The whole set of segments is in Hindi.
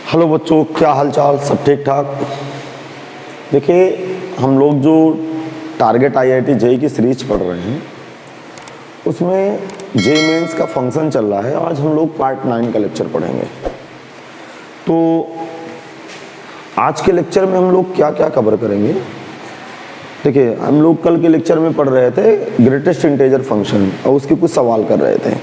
हेलो बच्चों, क्या हाल चाल? सब ठीक ठाक? देखिए, हम लोग जो टारगेट आईआईटी जेईई की सीरीज पढ़ रहे हैं उसमें जेईई मेंस का फंक्शन चल रहा है। आज हम लोग पार्ट 9 का लेक्चर पढ़ेंगे। तो आज के लेक्चर में हम लोग क्या क्या कवर करेंगे? देखिए, हम लोग कल के लेक्चर में पढ़ रहे थे ग्रेटेस्ट इंटीजर फंक्शन और उसके कुछ सवाल कर रहे थे।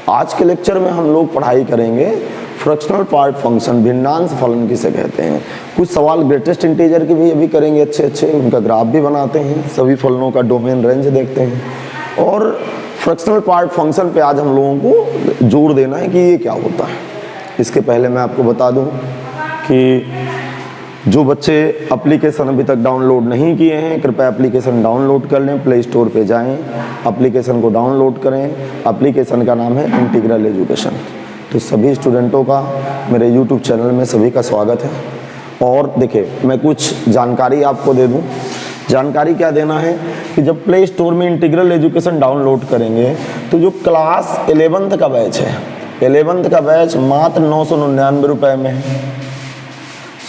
आज के लेक्चर में हम लोग पढ़ाई करेंगे फ्रैक्शनल पार्ट फंक्शन, भिन्नांश फलन किसे कहते हैं। कुछ सवाल ग्रेटेस्ट इंटीजर के भी अभी करेंगे, अच्छे उनका ग्राफ भी बनाते हैं, सभी फलनों का डोमेन रेंज देखते हैं। और फ्रैक्शनल पार्ट फंक्शन पे आज हम लोगों को जोर देना है कि ये क्या होता है। इसके पहले मैं आपको बता दूं कि जो बच्चे एप्लीकेशन अभी तक डाउनलोड नहीं किए हैं, कृपया एप्लीकेशन डाउनलोड कर लें। प्ले स्टोर पे जाएं, एप्लीकेशन को डाउनलोड करें। एप्लीकेशन का नाम है इंटीग्रल एजुकेशन। तो सभी स्टूडेंटों का मेरे यूट्यूब चैनल में सभी का स्वागत है। और देखिए, मैं कुछ जानकारी आपको दे दूं। जानकारी क्या देना है कि जब प्ले स्टोर में इंटीग्रल एजुकेशन डाउनलोड करेंगे तो जो क्लास 11th का बैच है, 11th का बैच मात्र 999 रुपये में है।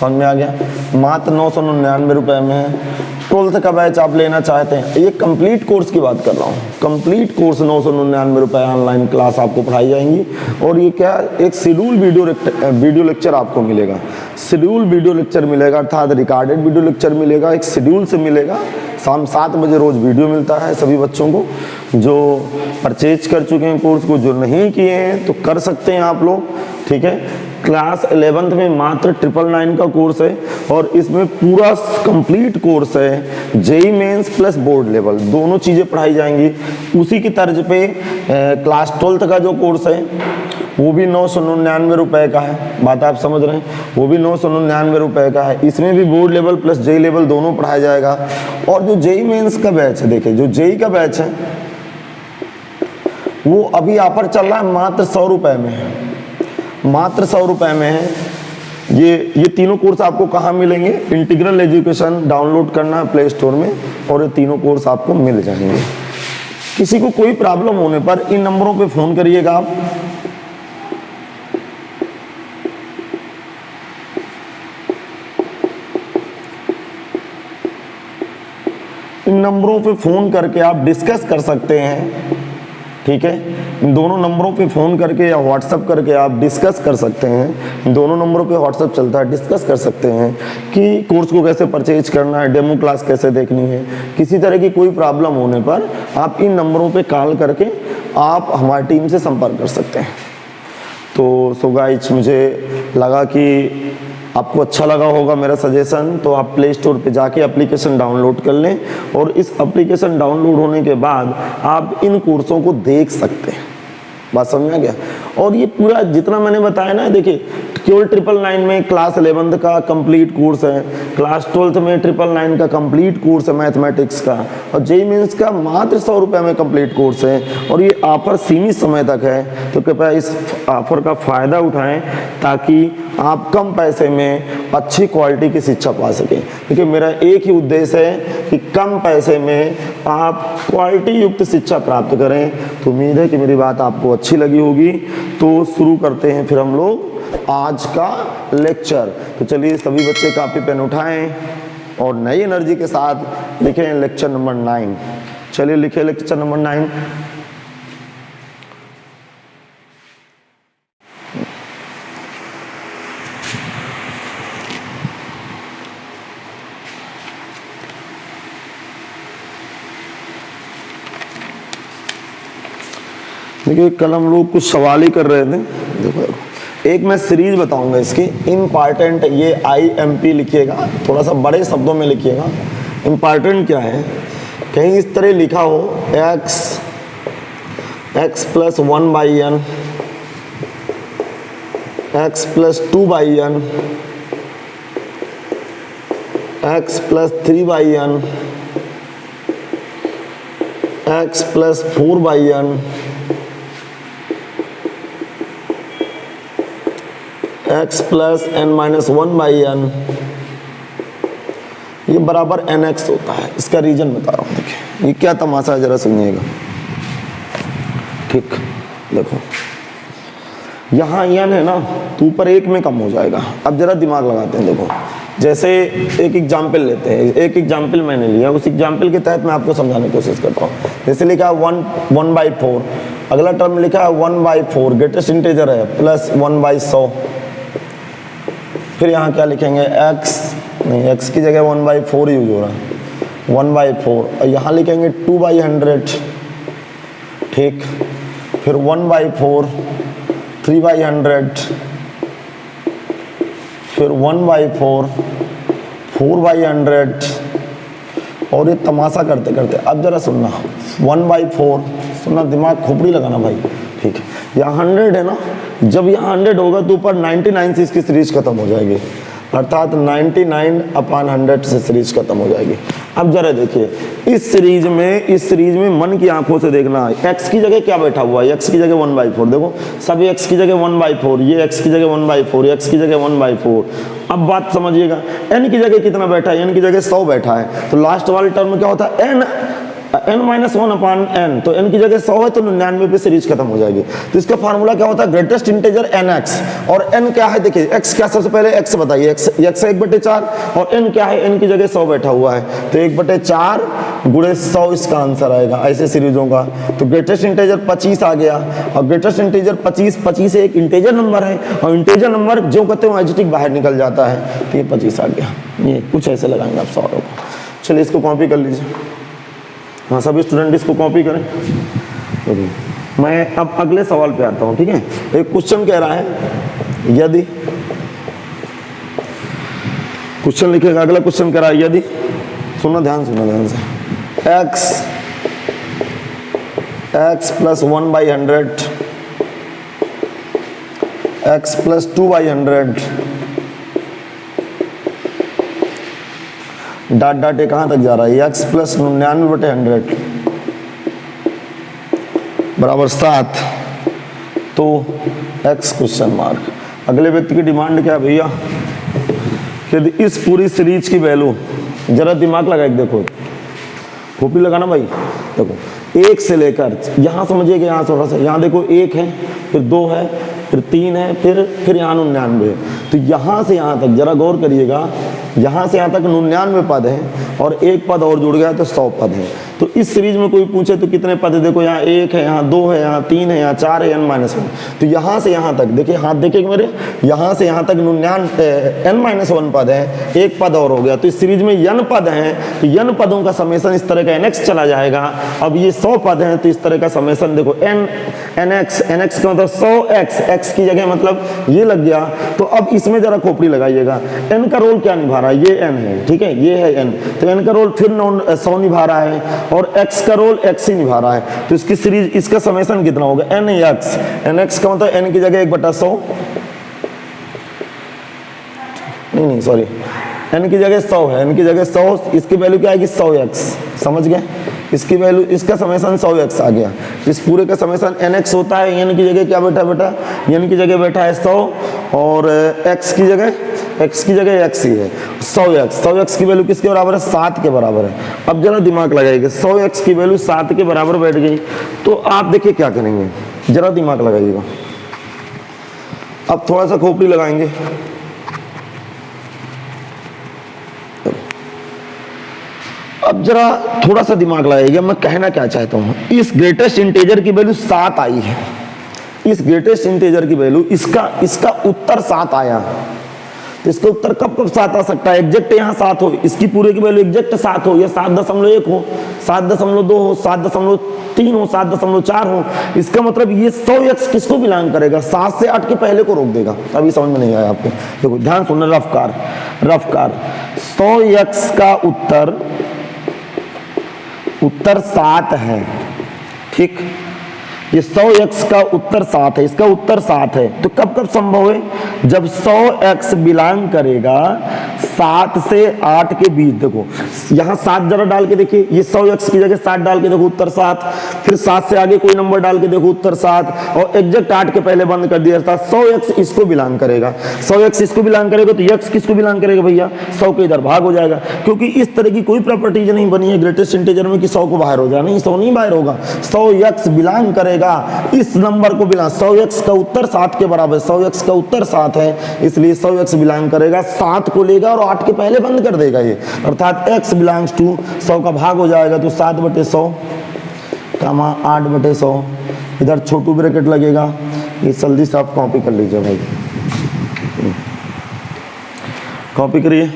समझ में आ गया? मात्र 999 रुपये में है। 12th का बैच आप लेना चाहते हैं, ये कंप्लीट कोर्स की बात कर रहा हूँ। कंप्लीट कोर्स 999 रुपये, ऑनलाइन क्लास आपको पढ़ाई जाएंगी। और ये क्या, एक शेड्यूल वीडियो लेक्चर आपको मिलेगा। शेड्यूल वीडियो लेक्चर मिलेगा, अर्थात रिकॉर्डेड वीडियो लेक्चर मिलेगा, एक शेड्यूल से मिलेगा। शाम 7 बजे रोज वीडियो मिलता है सभी बच्चों को। जो परचेज कर चुके हैं कोर्स को, जो नहीं किए हैं तो कर सकते हैं आप लोग, ठीक है। क्लास 11th में मात्र 999 का कोर्स है और इसमें पूरा कंप्लीट कोर्स है। JEE mains plus board level दोनों चीज़ें पढ़ाई जाएंगी। उसी की तर्ज पे क्लास 12th का जो कोर्स है वो भी 999 रुपये का है। बात आप समझ रहे हैं? वो भी 999 रुपये का है। इसमें भी board level plus JEE level दोनों पढ़ाया जाएगा। और जो जेईई मेंस का बैच है, देखिए जो जेईई का बैच है वो अभी ऑफर चल रहा है, मात्र 100 रुपये में है। मात्र 100 रुपये में है। ये तीनों कोर्स आपको कहाँ मिलेंगे? इंटीग्रल एजुकेशन डाउनलोड करना है प्ले स्टोर में और ये तीनों कोर्स आपको मिल जाएंगे। किसी को कोई प्रॉब्लम होने पर इन नंबरों पे फोन करिएगा आप। इन नंबरों पे फोन करके आप डिस्कस कर सकते हैं, ठीक है। इन दोनों नंबरों पे फ़ोन करके या व्हाट्सअप करके आप डिस्कस कर सकते हैं। इन दोनों नंबरों पे व्हाट्सअप चलता है, डिस्कस कर सकते हैं कि कोर्स को कैसे परचेज करना है, डेमो क्लास कैसे देखनी है। किसी तरह की कोई प्रॉब्लम होने पर आप इन नंबरों पे कॉल करके आप हमारी टीम से संपर्क कर सकते हैं। तो सो गाइस, मुझे लगा कि आपको अच्छा लगा होगा मेरा सजेशन। तो आप प्ले स्टोर पे जाके एप्लीकेशन डाउनलोड कर लें और इस एप्लीकेशन डाउनलोड होने के बाद आप इन कोर्सों को देख सकते हैं। बात समझ में आ गया? और ये पूरा जितना मैंने बताया ना, देखिए केवल 999 में क्लास 11th का कंप्लीट कोर्स है, क्लास 12th में 999 का कंप्लीट कोर्स है मैथमेटिक्स का, और जेईई मेंस का मात्र 100 रुपये में कंप्लीट कोर्स है। और ये ऑफर सीमित समय तक है, तो कृपया इस ऑफर का फ़ायदा उठाएं ताकि आप कम पैसे में अच्छी क्वालिटी की शिक्षा पा सकें। क्योंकि मेरा एक ही उद्देश्य है कि कम पैसे में आप क्वालिटी युक्त शिक्षा प्राप्त करें। तो उम्मीद है कि मेरी बात आपको अच्छी लगी होगी। तो शुरू करते हैं फिर हम लोग आज का लेक्चर। तो चलिए सभी बच्चे कॉपी पेन उठाएं और नई एनर्जी के साथ लिखें लेक्चर नंबर 9। चलिए लिखे लेक्चर नंबर 9। देखिए, कल हम लोग कुछ सवाल ही कर रहे थे। देखो, एक मैं सीरीज बताऊंगा इसकी इम्पॉर्टेंट। ये IMP लिखिएगा, थोड़ा सा बड़े शब्दों में लिखिएगा। इम्पॉर्टेंट क्या है? कहीं इस तरह लिखा हो x plus 1/n, x plus 2/n, x plus 3/n, x plus 4/n, x plus n-1/n, ये बराबर nx होता है। इसका रीजन बता रहा हूँ। देखिए ये क्या तमाशा है, जरा सुनिएगा। ठीक, देखो यहाँ n है ना, तो ऊपर 1 में कम हो जाएगा। अब जरा दिमाग लगाते हैं, देखो जैसे एक एग्जाम्पल लेते हैं, एक एग्जाम्पल मैंने लिया, उस एग्जाम्पल के तहत मैं आपको समझाने की कोशिश करता हूँ। जैसे लिखा है 1/4, अगला टर्म लिखा है 1/4, ग्रेटेस्ट इंटीजर है, प्लस 1/100। फिर यहाँ क्या लिखेंगे, x, नहीं x की जगह 1/4 यूज हो रहा है, 1/4, और यहाँ लिखेंगे 2/100, ठीक। फिर 1/4, 3/100, फिर 1/4, 4/100, और ये तमाशा करते करते अब जरा सुनना, 1/4 सुनना, दिमाग खोपड़ी लगाना भाई, ठीक है। यहाँ 100 है ना, जब यहाँ 100 होगा तो ऊपर 99 से इसकी सीरीज खत्म हो जाएगी, अर्थात 99/100 से सीरीज खत्म हो जाएगी। अब जरा देखिए, इस सीरीज में मन की आंखों से देखना, x की जगह क्या बैठा हुआ है, x की जगह 1/4, देखो सभी x की जगह 1/4, ये x की जगह 1/4, x की जगह 1/4। अब बात समझिएगा, n की जगह कितना बैठा है, n की जगह 100 बैठा है, तो लास्ट वाले टर्म में क्या होता है, n-1/n, तो n की जगह 100 है तो 99 पे सीरीज खत्म हो जाएगी। तो इसका फार्मूला क्या होता है, ग्रेटेस्ट इंटीजर nx, और n क्या है, देखिए x क्या, सबसे पहले x बताइए, x 1/4, और n क्या है, n की जगह 100 बैठा हुआ है, तो 1/4 गुणे 100 इसका आंसर आएगा, ऐसे सीरीजों का। तो ग्रेटेस्ट इंटीजर 25 आ गया, और ग्रेटेस्ट इंटीजर 25 एक इंटीजर नंबर है, और इंटीजर नंबर जो कहते हैं एडिटिव बाहर निकल जाता है, तो ये 25 आ गया। ये कुछ ऐसे लगाएंगे आप 100 को। चलिए इसको कॉपी कर लीजिए, हाँ सभी स्टूडेंट इसको कॉपी करें। मैं अब अगले सवाल पे आता हूँ, ठीक है। एक क्वेश्चन कह रहा है, यदि, क्वेश्चन लिखेगा, अगला क्वेश्चन कह रहा है, यदि, सुनना ध्यान से, x plus 1/100, x plus 2/100, dot dot कहाँ तक जा रहा है, x प्लस 99/100 बराबर 7, तो x क्वेश्चन मार्क। अगले व्यक्ति की डिमांड क्या है भैया, यदि इस पूरी सीरीज की वैल्यू, जरा दिमाग लगा के देखो, कॉपी लगाना भाई, देखो 1 से लेकर यहाँ समझिएगा, यहाँ थोड़ा सा, यहाँ देखो 1 है, फिर 2 है, फिर 3 है, फिर यहाँ 99 है, तो यहाँ से यहाँ तक जरा गौर करिएगा, यहाँ से यहाँ तक 99 पद है, और एक पद और जुड़ गया तो 100 पद है। तो इस सीरीज में कोई पूछे तो कितने पद है, देखो यहाँ 1 है, यहाँ 2 है, यहाँ 3 है, यहाँ 4 है, n-1, तो यहाँ से यहाँ तक देखिए, हाथ देखिए मेरे, यहाँ से यहाँ तक n-1 पद है, एक पद और हो गया, तो इस सीरीज में n पद हैं, तो n पदों का समेशन इस तरह का nx चला जाएगा। अब ये 100 पद हैं, तो इस तरह का समेशन देखो nx का मतलब 100x, x की जगह मतलब ये लग गया। तो अब इसमें जरा खोपड़ी लगाइएगा, n का रोल क्या निभा रहा है, ये n है, ठीक है, ये है n, तो n का रोल फिर 100 निभा रहा है, और x का रोल x ही निभा रहा है, तो इसकी सीरीज, इसका समेशन कितना होगा, nx का मतलब n की जगह 1/100, नहीं सॉरी, n की जगह 100 है, n की जगह 100, इसकी वैल्यू क्या आएगी 100x, समझ गए, इसकी वैल्यू, इसका समेशन 100x आ गया। इस पूरे का समेशन nx होता है, n की जगह क्या बैठा बेटा, n की जगह बैठा है 100, और x की जगह x ही है, 100x की वैल्यू किसके बराबर है, 7 के बराबर है। अब जरा दिमाग लगाइएगा, 100x की वैल्यू 7 के बराबर बैठ गई, तो आप देखिए क्या करेंगे, जरा दिमाग लगाइएगा। अब थोड़ा सा खोपड़ी लगाएंगे, अब जरा थोड़ा सा दिमाग लगाइएगा, मैं कहना क्या चाहता हूं, इस ग्रेटेस्ट इंटीजर की वैल्यू 7 आई है, इस ग्रेटेस्ट इंटीजर की वैल्यू, इसका उत्तर 7 आया, तो इसका उत्तर कब 7 आ सकता है, एग्जैक्ट यहाँ 7 हो, इसकी पूरे की वैल्यू एग्जैक्ट 7 हो, या 7.1 हो, 7.2 हो, 7.3 हो, 7.4 हो, इसका मतलब ये 100x किसको बिलोंग करेगा, 7 से 8 के पहले को रोक देगा। अभी समझ में नहीं आया आपको, देखो ध्यान सुनना, रफ्कार 100x का उत्तर 7 है, ठीक, ये 100x का उत्तर 7 है, इसका उत्तर 7 है, तो कब संभव है, जब 100x बिलोंग करेगा 7 से 8 के बीच। देखो यहाँ 7 जरा डाल के देखिए, ये 100x की जगह 7 डाल के देखो उत्तर 7, फिर 7 से आगे कोई नंबर डाल के देखो उत्तर 7, और एग्जैक्ट 8 के पहले बंद कर दिया। 100x इसको बिलोंग करेगा, 100x इसको बिलोंग करेगा, तो x किसको बिलोंग करेगा भैया, 100 के इधर भाग हो जाएगा, क्योंकि इस तरह की कोई प्रॉपर्टीज नहीं बनी है ग्रेटेस्ट इंटीजर में कि 100 को बाहर हो जाए, नहीं 100 नहीं बाहर होगा, 100x बिलोंग करेगा इस नंबर को बिलोंग, 100x का उत्तर 7 के बराबर, 100x का उत्तर 7 है, इसलिए 100x बिलोंग करेगा 7 को लेगा और 8 के पहले बंद कर देगा ये, अर्थात x बिलोंग्स टू 100 का भाग हो जाएगा, तो 7/100 कामा 8/100, इधर छोटू ब्रैकेट लगेगा, ये जल्दी से आप कॉपी कर लीजिए भाई, कॉपी करिए।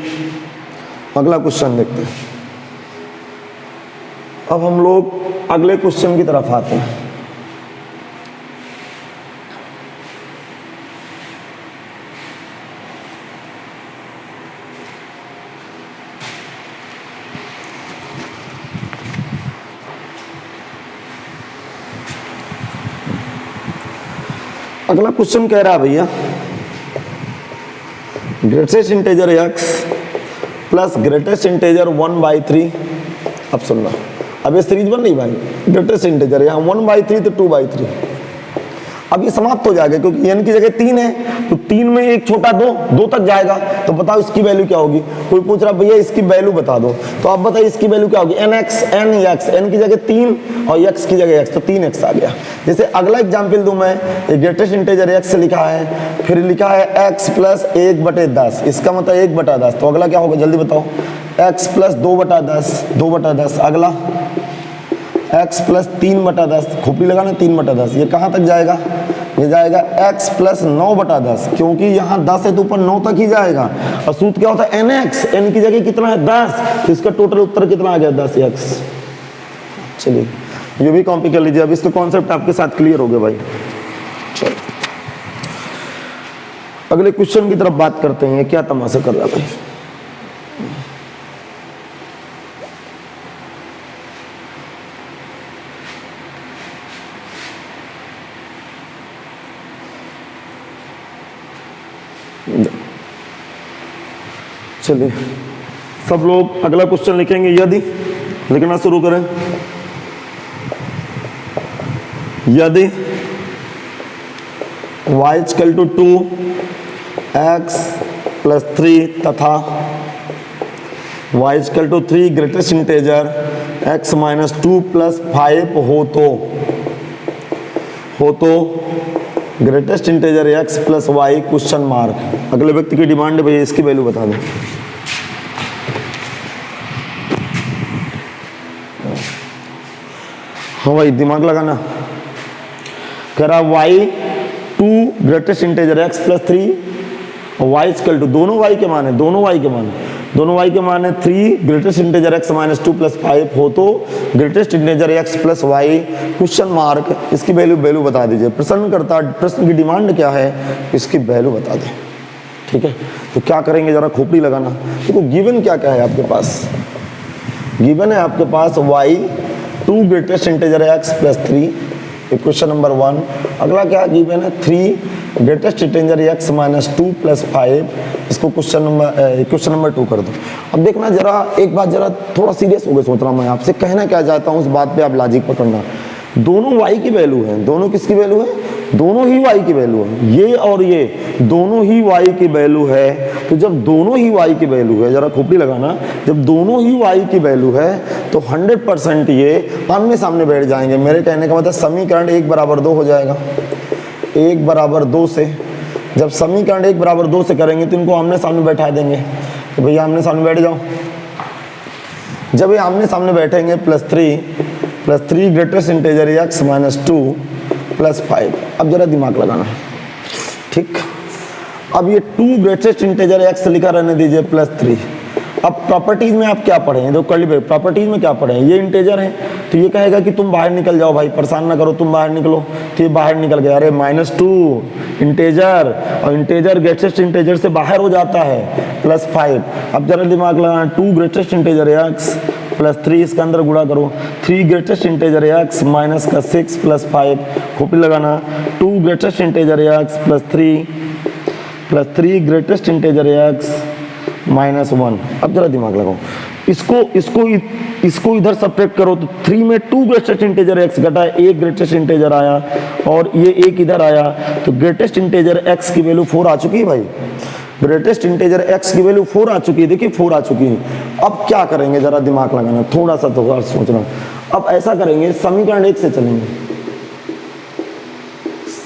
अगला क्वेश्चन देखते हैं। अब हम लोग अगले क्वेश्चन की तरफ आते हैं। अगला क्वेश्चन कह रहा है भैया greatest integer x plus greatest integer 1/3। अब सुनना, अब ये सीरीज बन रही भाई, ग्रेटेस्ट इंटीजर यहाँ 1/3 तो 2/3, अब ये समाप्त हो जाएगा क्योंकि n की जगह 3 है, तो 3 में एक छोटा 2 तक जाएगा, तो बताओ इसकी वैल्यू क्या होगी। कोई पूछ रहा भैया इसकी वैल्यू बता दो, तो आप बताइए इसकी वैल्यू क्या होगी, nx n की जगगह 3 और x की जगह x, तो 3x आ गया। जैसे अगला एग्जाम्पल दूं मैं, ग्रेटेस्ट इंटीजर x लिखा है, फिर लिखा है x प्लस 1/10, इसका मतलब 1/10, तो अगला क्या होगा जल्दी बताओ, x प्लस 2/10, अगला x प्लस 3/10, खोपड़ी लगाना 3/10, ये कहाँ तक जाएगा, ये जाएगा x प्लस 9/10, क्योंकि यहाँ 10 है तो ऊपर 9 तक ही जाएगा, और सूत्र क्या होता है nx, n की जगह कितना है 10, तो इसका टोटल उत्तर कितना आ गया 10x। चलिए ये भी कॉपी कर लीजिए, अब इसका कॉन्सेप्ट आपके साथ क्लियर हो गया भाई। चलो अगले क्वेश्चन की तरफ बात करते हैं, क्या तमाशा कर रहा है भाई। चलिए सब लोग अगला क्वेश्चन लिखेंगे, यदि लिखना शुरू करें। यदि y = 2x + 3 तथा y = 3 ग्रेटेस्ट इंटीजर x - 2 + 5 हो तो greatest integer x + y question mark. अगले व्यक्ति की डिमांड है भैया इसकी वैल्यू बता दें। हाँ भाई दिमाग लगाना, कह रहा y2 ग्रेटेस्ट इंटीजर x + 3 और y = दोनों y के मान है, दोनों y के मान है 3 ग्रेटेस्ट इंटीजर x - 2 + 5 हो तो greatest integer x + y question mark, इसकी वैल्यू बता दीजिए। प्रश्न की डिमांड क्या है, इसकी वैल्यू बता दें। ठीक है, तो क्या करेंगे जरा खोपड़ी लगाना। देखो गिवन क्या है आपके पास, गिवन है आपके पास y2 greatest integer x + 3, question number 1। अगला क्या गिवन है 3 ग्रेटेस्ट इंटीजर x - 2 + 5, इसको क्वेश्चन नंबर 2 कर दो। अब देखना जरा एक बात, जरा थोड़ा सीरियस हो गए सोच रहा हूँ मैं आपसे, कहना क्या चाहता हूँ उस बात पे आप लॉजिक पकड़ना। दोनों y की वैल्यू है, दोनों किसकी वैल्यू है, दोनों ही y की वैल्यू है, ये और ये दोनों ही y की वैल्यू है। तो जब दोनों ही y की वैल्यू है, जरा खोपड़ी लगाना, जब दोनों ही y की वैल्यू है तो 100% ये आमने सामने बैठ जाएंगे। मेरे कहने का मतलब समीकरण 1 = 2 हो जाएगा। 1 = 2 से जब समीकरण 1 = 2 से करेंगे तो इनको आमने सामने बैठा देंगे, तो भैया आमने सामने बैठ जाओ। जब ये आमने सामने बैठेंगे +3 ग्रेटेस्ट इंटीजर x - 2 + 5। अब जरा दिमाग लगाना, ठीक। अब ये 2 ग्रेटेस्ट इंटीजर x लिखा रहने दीजिए +3। अब प्रॉपर्टीज में आप क्या पढ़े हैं, तो कर्ली ब्रैकेट प्रॉपर्टीज में क्या पढ़े हैं, ये इंटीजर है तो ये कहेगा कि तुम बाहर निकल जाओ भाई, परेशान ना करो, तुम बाहर निकलो, तो ये बाहर निकल गया। अरे -2 इंटीजर, और इंटीजर ग्रेटेस्ट इंटीजर से बाहर हो जाता है +5। अब जरा दिमाग लगाना, 2 ग्रेटेस्ट इंटीजर x + 3, इसके अंदर गुणा करो, 3 ग्रेटेस्ट इंटीजर x - 6 + 5, खोपड़ी लगाना, 2 greatest integer x + 3 greatest integer x -1। अब जरा दिमाग लगाओ, इसको इधर सब्ट्रैक्ट करो तो 3 में 2 ग्रेटेस्ट इंटीजर x घटा है, 1 ग्रेटेस्ट इंटीजर आया और ये 1 इधर आया, तो ग्रेटेस्ट इंटीजर x की वैल्यू 4 आ चुकी है भाई। ग्रेटेस्ट इंटीजर x की वैल्यू 4 आ चुकी है, देखिए 4 आ चुकी है। अब क्या करेंगे, जरा दिमाग लगाना, थोड़ा सा तो सोचना। अब ऐसा करेंगे, समीकरण 1 से चलेंगे,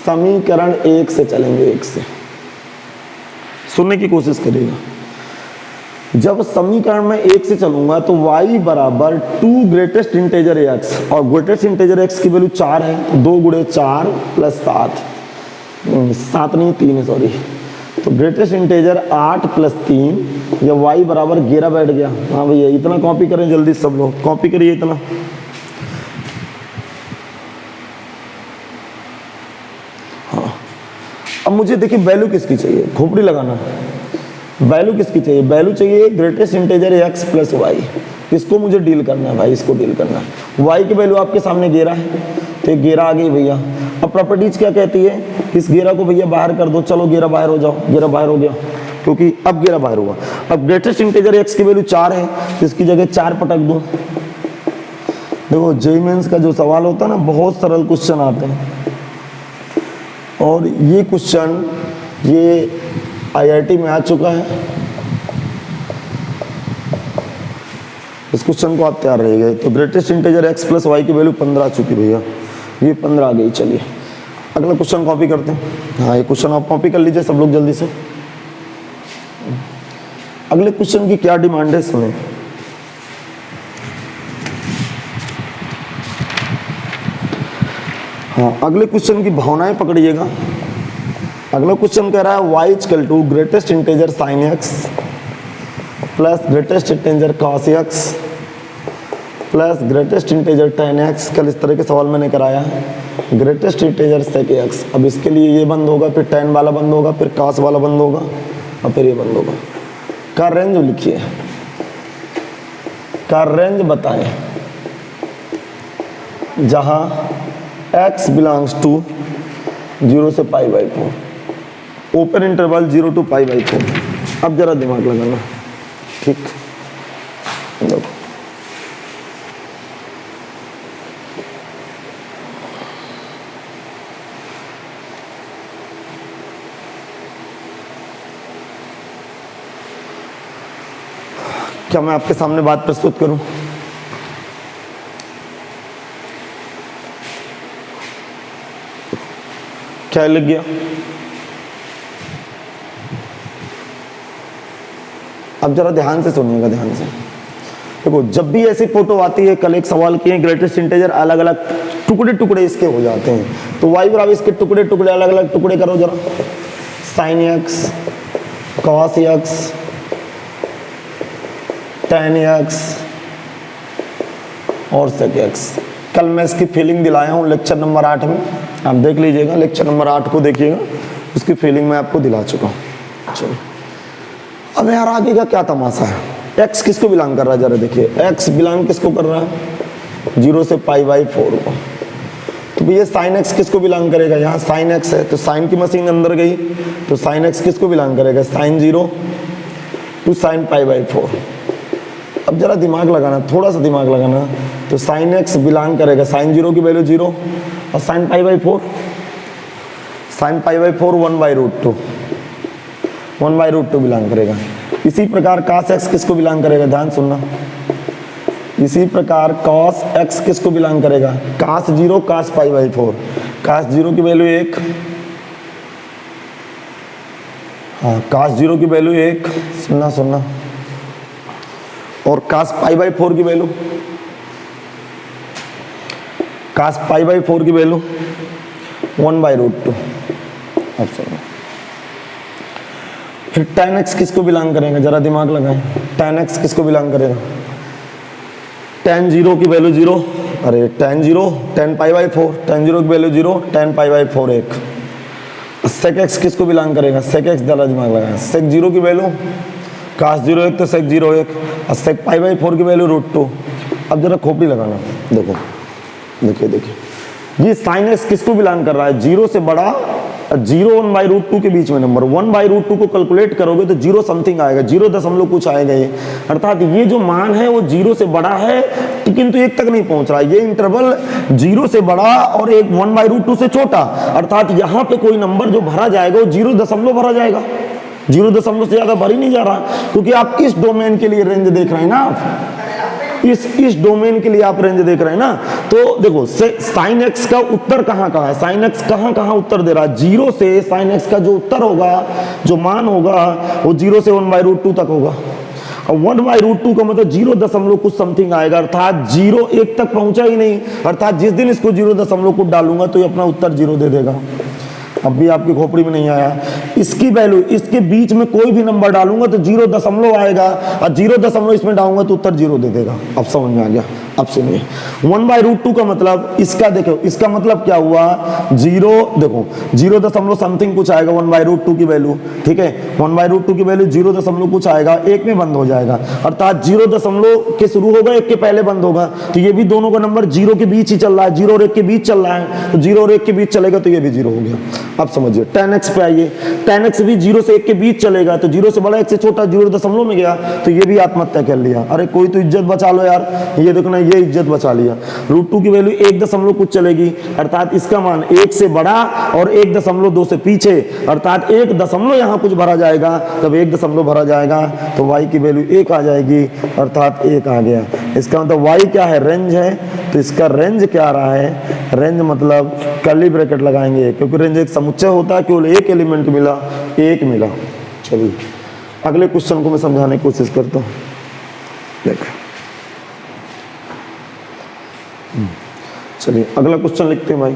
समीकरण 1 से चलेंगे, 1 से सुनने की कोशिश करिएगा। जब समीकरण में 1 से चलूंगा तो y बराबर 2 ग्रेटेस्ट इंटीजर x, और ग्रेटेस्ट इंटीजर x की वैल्यू 4 है, 2 गुणे 4 प्लस 7, 7 नहीं 3 है, सॉरी। तो ग्रेटेस्ट इंटीजर 8 प्लस 3, या y बराबर 11 बैठ गया। हाँ भैया, इतना कॉपी करें जल्दी, सब लोग कॉपी करिए इतना। हाँ, अब मुझे देखिए वैल्यू किसकी चाहिए, खोपड़ी लगाना। वैल्यू किसकी चाहिए, वैल्यू चाहिए greatest integer x plus y. इसको मुझे डील करना है भाई, इसको डील करना है। y की वैल्यू आपके सामने 11 है, तो 11 आ गई भैया। अब प्रॉपर्टीज क्या कहती है, इस 11 को भैया बाहर कर दो, चलो 11 बाहर हो जाओ, 11 बाहर हो गया, क्योंकि अब 11 बाहर हुआ। अब ग्रेटेस्ट इंटीजर x की वैल्यू 4 है, तो इसकी जगह 4 पटक दो। देखो जेईई मेंस का जो सवाल होता है ना, बहुत सरल क्वेश्चन आते हैं, और ये क्वेश्चन ये IIT में आ चुका है। इस क्वेश्चन को आप तैयार रहिएगा। तो greatest integer x plus y की वैल्यू 15 आ चुकी भैया, ये 15 आ गई। चलिए अगला क्वेश्चन कॉपी करते हैं। हाँ, ये क्वेश्चन आप कॉपी कर लीजिए सब लोग जल्दी से। अगले क्वेश्चन की क्या डिमांड है सुने। हाँ, अगले क्वेश्चन की भावनाएं पकड़िएगा। अगला क्वेश्चन कह रहा है y equal to greatest integer sine x plus greatest integer cos x plus greatest integer tan x। कल इस तरह के सवाल मैंने कराया है। Greatest integer sec x। अब इसके लिए ये बंद होगा, फिर टेन वाला बंद होगा, फिर कॉस वाला बंद होगा, और फिर ये बंद होगा। का रेंज लिखिए, का रेंज बताएं जहां x बिलोंग्स टू 0 से π/4, ओपन इंटरवल 0 to π/4। अब जरा दिमाग लगाना, ठीक। देखो क्या मैं आपके सामने बात प्रस्तुत करूं? क्या लिख गया? अब जरा ध्यान से सुनिएगा, ध्यान से देखो। जब भी ऐसी फोटो आती है, कल एक सवाल किए, ग्रेटेस्ट इंटीजर अलग अलग टुकड़े टुकड़े इसके हो जाते हैं, तो y बराबर इसके टुकड़े टुकड़े अलग अलग टुकड़े करो जरा। Sine x, cos x, tan x और सेक x। कल मैं इसकी फीलिंग दिलाया हूँ लेक्चर नंबर 8 में, आप देख लीजिएगा। लेक्चर नंबर 8 को देखिएगा, उसकी फीलिंग मैं आपको दिला चुका हूँ। चलो अब यार आगे का क्या तमाशा है। x किसको बिलोंग कर रहा है, जरा देखिए। x बिलोंग किसको कर रहा है, 0 से π/4 को। तो भैया साइन x किसको बिलोंग करेगा, यहाँ साइन x है, तो साइन की मशीन अंदर गई, तो साइन x किसको बिलोंग करेगा, साइन 0 टू साइन π/4। अब जरा दिमाग लगाना, थोड़ा सा दिमाग लगाना। तो साइन x बिलोंग करेगा, साइन 0 की वैल्यू 0, और साइन π/4, साइन π/4 1/√2, 1/√2 बिलोंग करेगा। इसी प्रकार cos x किसको बिलोंग करेगा, ध्यान सुनना। इसी प्रकार cos x किसको बिलोंग करेगा, cos 0 cos π/4। cos 0 की वैल्यू 1, हाँ cos 0 की वैल्यू 1, सुनना सुनना, और cos π/4 की वैल्यू, cos π/4 की वैल्यू 1/√2। अब सुनो, फिर tan x किसको बिलोंग करेगा, जरा दिमाग लगाएं। tan x किसको बिलोंग करेगा, tan 0 की वैल्यू 0, अरे tan 0 tan π/4, tan 0 की वैल्यू 0, tan π/4 1। sec x किसको बिलोंग करेगा, sec x, जरा दिमाग लगाएं। sec 0 की वैल्यू cos 0 1, तो sec 0 1, और sec π/4 की वैल्यू √2। अब जरा खोपड़ी लगाना, देखो देखिए देखिए, ये sin x किसको बिलोंग कर रहा है, 0 से बड़ा जीरो 1/√2 के बीच में नंबर 1/√2 को कैलकुलेट करोगे तो जीरो समथिंग आएगा, 0 दशमलव कुछ आएगा ये, अर्थात ये जो मान है वो जीरो से बड़ा है किंतु एक तक नहीं पहुंच रहा है। ये इंटरवल जीरो से बड़ा और एक 1/√2 से छोटा, अर्थात यहाँ पे कोई नंबर जो भरा जाएगा वो 0 दशमलव भरा जाएगा, 0 दशमलव से ज्यादा भर ही नहीं जा रहा, क्योंकि आप इस डोमेन के लिए रेंज देख रहे हैं ना, आप इस डोमेन के लिए आप रेंज देख रहे हैं ना। तो देखो साइन एक्स का उत्तर कहाँ कहाँ है, साइन एक्स कहाँ कहाँ उत्तर दे रहा है, 0 से साइन एक्स का जो उत्तर होगा, जो मान होगा वो 0 से 1/√2 तक होगा, और 1/√2 का मतलब 0 दशमलव कुछ समथिंग आएगा, अर्थात 0 1 तक पहुंचा ही नहीं, अर्थात जिस दिन इसको 0 दशमलव कुछ डालूंगा तो ये अपना उत्तर 0 दे देगा। अब भी आपकी खोपड़ी में नहीं आया, इसकी वैल्यू इसके बीच में कोई भी नंबर डालूंगा तो 0 दशमलव आएगा, और 0 दशमलव इसमें डालूंगा तो उत्तर 0 दे देगा। अब समझ में आ गया। अब सुनिए 1/√2 का मतलब इसका देखो, इसका मतलब क्या हुआ, 0 देखो 0 दशमलव समथिंग कुछ आएगा 1/√2 की वैल्यू, ठीक है, 1/√2 की वैल्यू 0 दशमलव कुछ आएगा, 1 में बंद हो जाएगा, अर्थात 0 दशमलव के शुरू होगा 1 के पहले बंद होगा, तो ये भी दोनों का नंबर 0 के बीच ही चल रहा है, 0 और 1 के बीच चल रहा है, तो 0 और 1 के बीच चलेगा तो ये भी 0 हो गया। अब समझिए tan x पे आइए, tan x भी 0 से 1 के बीच चलेगा, तो 0 से बड़ा 1 से छोटा 0 दशमलव में गया, तो ये भी आत्महत्या कर लिया। अरे कोई तो इज्जत बचा लो यार, ये देखो ना, ये इज्जत बचा लिया। √2 की वैल्यू 1 दशमलव कुछ चलेगी, अर्थात इसका मान 1 से बड़ा और 1.2 से पीछे, अर्थात 1 दशमलव यहाँ कुछ भरा जाएगा, तब 1 दशमलव भरा जाएगा तो y की वैल्यू 1 आ जाएगी, अर्थात 1 आ गया। इसका मतलब y क्या है, रेंज है, तो इसका रेंज क्या आ रहा है, रेंज मतलब कर्ली ब्रैकेट लगाएंगे, क्योंकि रेंज एक समुच्चय होता है, केवल एक एलिमेंट मिला, 1 मिला। चलिए अगले क्वेश्चन को मैं समझाने की कोशिश करता हूँ। देख चलिए अगला क्वेश्चन लिखते हैं भाई।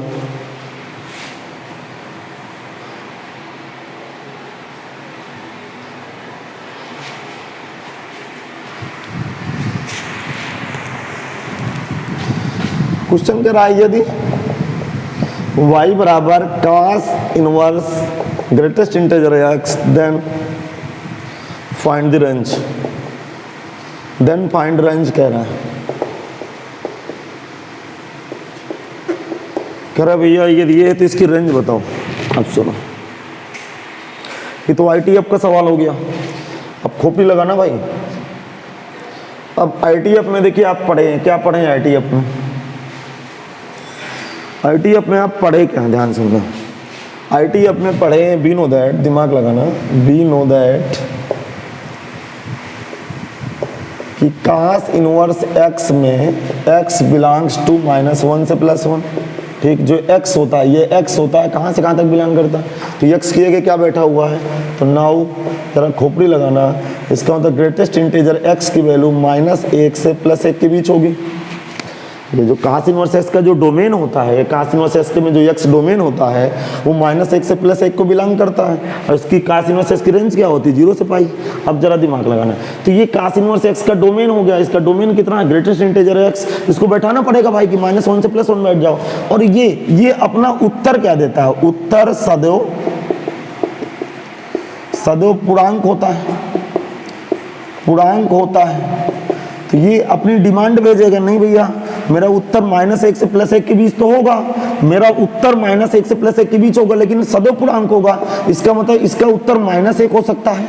क्वेश्चन कह रहा है यदि y बराबर cos inverse greatest integer x, then find the range, then find range कह रहा है। कह रहा भैया यदि ये है तो इसकी रेंज बताओ। अब सुनो, ये तो ITF का सवाल हो गया, अब खोपड़ी लगाना भाई। अब ITF में देखिए आप पढ़े हैं, क्या पढ़े हैं ITF में, ITF में आप पढ़े क्या, ध्यान सुनना, ITF में पढ़े वी नो दैट, दिमाग लगाना, वी नो दैट कि cos इनवर्स x में x बिलोंग्स टू -1 से +1, ठीक, जो x होता है, ये x होता है, कहाँ से कहाँ तक बिलोंग करता है, तो x किए के क्या बैठा हुआ है, तो नाउ जरा खोपड़ी लगाना, इसका मतलब ग्रेटेस्ट इंटीजर x की वैल्यू -1 से +1 के बीच होगी। ये जो cos इनवर्स x का जो डोमेन होता है, cos इनवर्स x के में जो x डोमेन होता है वो -1 से +1 को बिलोंग करता है, और इसकी cos इनवर्स x की रेंज क्या होती है, 0 से पाई। अब जरा दिमाग लगाना, तो ये cos इनवर्स x का डोमेन हो गया, इसका डोमेन कितना है, ग्रेटेस्ट इंटीजर x, इसको बैठाना पड़ेगा भाई कि -1 से +1 बैठ जाओ। और ये अपना उत्तर क्या देता है, उत्तर सदैव पूर्णांक होता है, पूर्णांक होता है, तो ये अपनी डिमांड भेजेगा, नहीं भैया मेरा उत्तर -1 से +1 के बीच तो होगा, मेरा उत्तर -1 से +1 के बीच होगा, लेकिन सदैव पूर्णांक होगा, इसका मतलब इसका उत्तर -1 हो सकता है,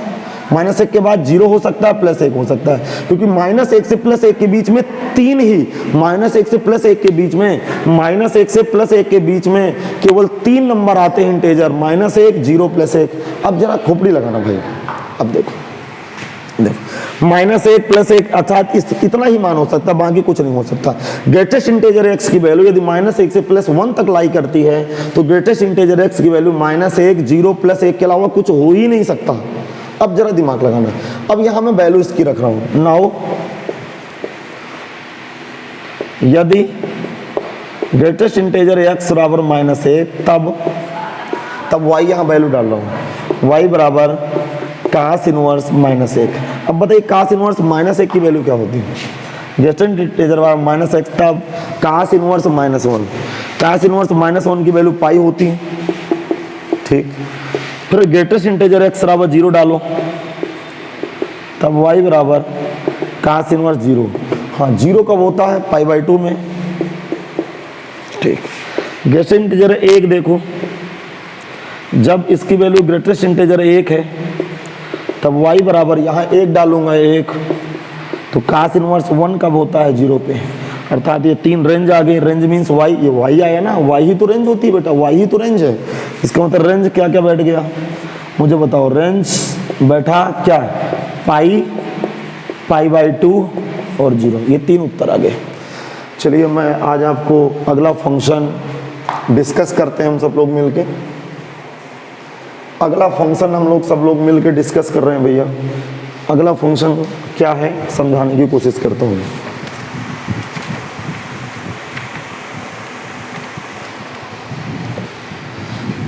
-1 के बाद 0 हो सकता है, +1 हो सकता है, क्योंकि -1 से +1 के बीच में 3 ही, -1 से +1 के बीच में, -1 से +1 के बीच में केवल 3 नंबर आते हैं इंटीजर, -1, 0, +1। अब जरा खोपड़ी लगाना भाई, अब देखो -1 +1 अर्थात इतना ही मान हो सकता, बाकी कुछ नहीं हो सकता। ग्रेटेस्ट इंटीजर x की वैल्यू यदि -1 से +1 तक लाई करती है तो ग्रेटेस्ट इंटीजर x की वैल्यू -1, 0, +1 के अलावा कुछ हो ही नहीं सकता। अब जरा दिमाग लगाना, अब यहां मैं वैल्यू इसकी रख रहा हूं, नाउ यदि ग्रेटेस्ट इंटीजर x बराबर -1, तब y यहां वैल्यू डाल रहा हूं, y बराबर cos इनवर्स -1। अब बताइए cos इनवर्स -1 की वैल्यू क्या होती है, ग्रेटेस्ट इंटीजर -x, तब cos इनवर्स -1, cos इनवर्स -1 की वैल्यू पाई होती है, ठीक। फिर ग्रेटेस्ट इंटीजर x बराबर 0 डालो, तब y बराबर cos इनवर्स 0, हाँ 0 कब होता है, π/2 में, ठीक। ग्रेटेस्ट इंटीजर 1 देखो, जब इसकी वैल्यू ग्रेटेस्ट इंटीजर 1 है तब y बराबर यहाँ 1 डालूंगा 1, तो cos इनवर्स 1 कब होता है 0 पे, अर्थात ये 3 रेंज आ गई। रेंज मीन्स y, ये y आया ना, y ही तो रेंज होती है बेटा, y ही तो रेंज है। इसका मतलब रेंज क्या क्या बैठ गया मुझे बताओ। रेंज बैठा क्या, पाई, पाई बाई 2 और 0, ये 3 उत्तर आ गए। चलिए मैं आज आपको अगला फंक्शन डिस्कस करते हैं हम सब लोग मिलके। अगला फंक्शन हम लोग सब लोग मिलके डिस्कस कर रहे हैं भैया। अगला फंक्शन क्या है समझाने की कोशिश करता हूँ।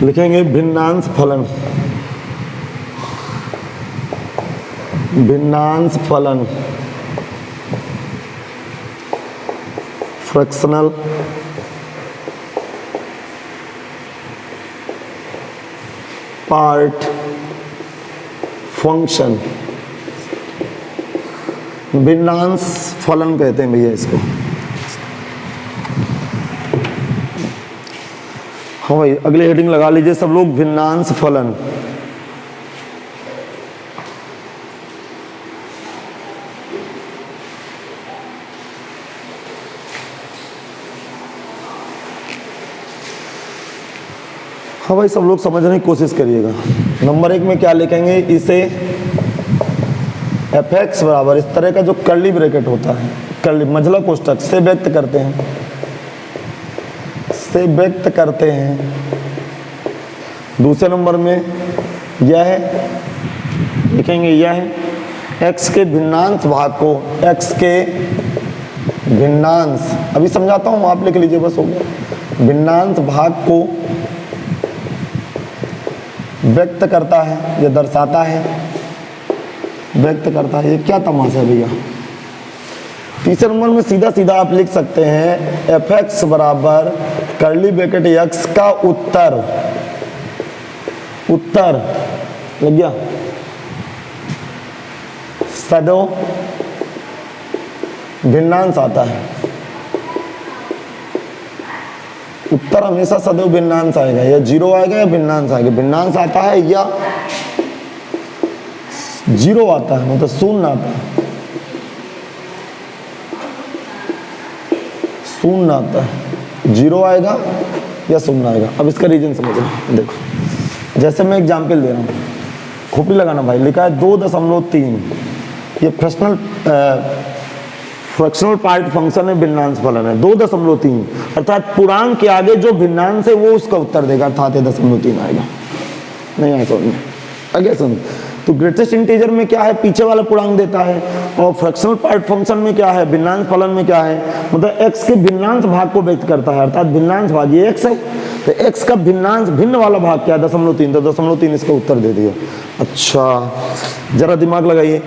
लिखेंगे भिन्नांश फलन, भिन्नांश फलन, फ्रैक्शनल पार्ट फंक्शन, भिन्नांश फलन कहते हैं भैया इसको। हाँ भाई अगले हेडिंग लगा लीजिए सब लोग, भिन्नांश फलन। हाँ भाई सब लोग समझने की कोशिश करिएगा। नंबर 1 में क्या लिखेंगे, इसे fx बराबर, इस तरह का जो कर्ली ब्रैकेट होता है, कर्ली मझला कोष्ठक से व्यक्त करते हैं, से व्यक्त करते हैं। दूसरे नंबर में यह लिखेंगे, यह x के भिन्नांश भाग को, x के भिन्नांश, अभी समझाता हूँ आप लिख लीजिए बस, हो गया। भिन्नांश भाग को व्यक्त करता है, यह दर्शाता है, व्यक्त करता है। ये क्या तमाशा है भैया। तीसरे नंबर में सीधा सीधा आप लिख सकते हैं fx बराबर कर्ली ब्रैकेट x का उत्तर, उत्तर लग गया, सदैव भिन्नांश आता है। उत्तर हमेशा सदैव भिन्नांश आएगा, या 0 आएगा या भिन्नांश आएगा। भिन्नांश आता है या 0 आता है, मतलब शून्य आता है, शून्य आता है, 0 आएगा या शून्य आएगा। अब इसका रीजन समझो, देखो जैसे मैं एग्जाम्पल दे रहा हूँ, खोपड़ी लगाना भाई, लिखा है 2.3, ये फ्रैक्शनल पार्ट फंक्शन है, भिन्नांश फलन है 2.3, अर्थात पूर्णांक के आगे जो भिन्नांश है वो उसका उत्तर देगा, अर्थात 0.3 आएगा। नहीं आया समझ में, आगे सुन। तो ग्रेटेस्ट इंटीजर में क्या है, पीछे वाला पूर्णांक देता है, और फ्रैक्शनल पार्ट फंक्शन में क्या है, भिन्नांश फलन में क्या है, मतलब x के भिन्नांश भाग को व्यक्त करता है, अर्थात भिन्नांश भाग ये x है, तो x का भिन्नांश भिन्न वाला भाग क्या है 0.3, तो 0.3 इसका उत्तर दे दिया। अच्छा जरा दिमाग लगाइए,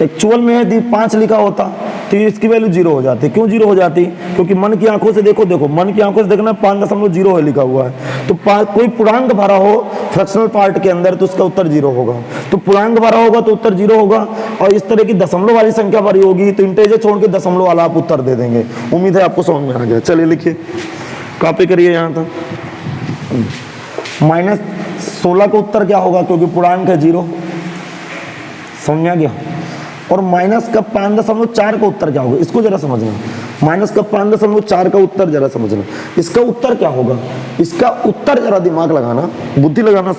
एक्चुअल में यदि 5 लिखा होता तो इसकी वैल्यू 0 हो जाती। क्यों 0 हो जाती, क्योंकि मन की आंखों से देखो, देखो मन की आंखों से देखना 5.0 है लिखा हुआ है, तो कोई पूर्णांक भरा हो फ्रैक्शनल पार्ट के अंदर तो उसका उत्तर 0 होगा, तो पूर्णांक भरा होगा तो उत्तर 0 होगा। और इस तरह की दशमलव वाली संख्या भरी होगी तो इंटीजर छोड़ के दशमलव वाला आप उत्तर दे देंगे। उम्मीद है आपको समझ में आ गया। चलिए लिखिए, कॉपी करिए यहाँ तक। -16 का उत्तर क्या होगा, क्योंकि पूर्णांक है 0, समझ में आ गया। और माइनस का 5.4 का उत्तर क्या होगा, इसको जरा समझना। माइनस का 5.4 का उत्तर जरा समझना, इसका उत्तर क्या होगा, इसका उत्तर जरा दिमाग लगाना, बुद्धि लगाना,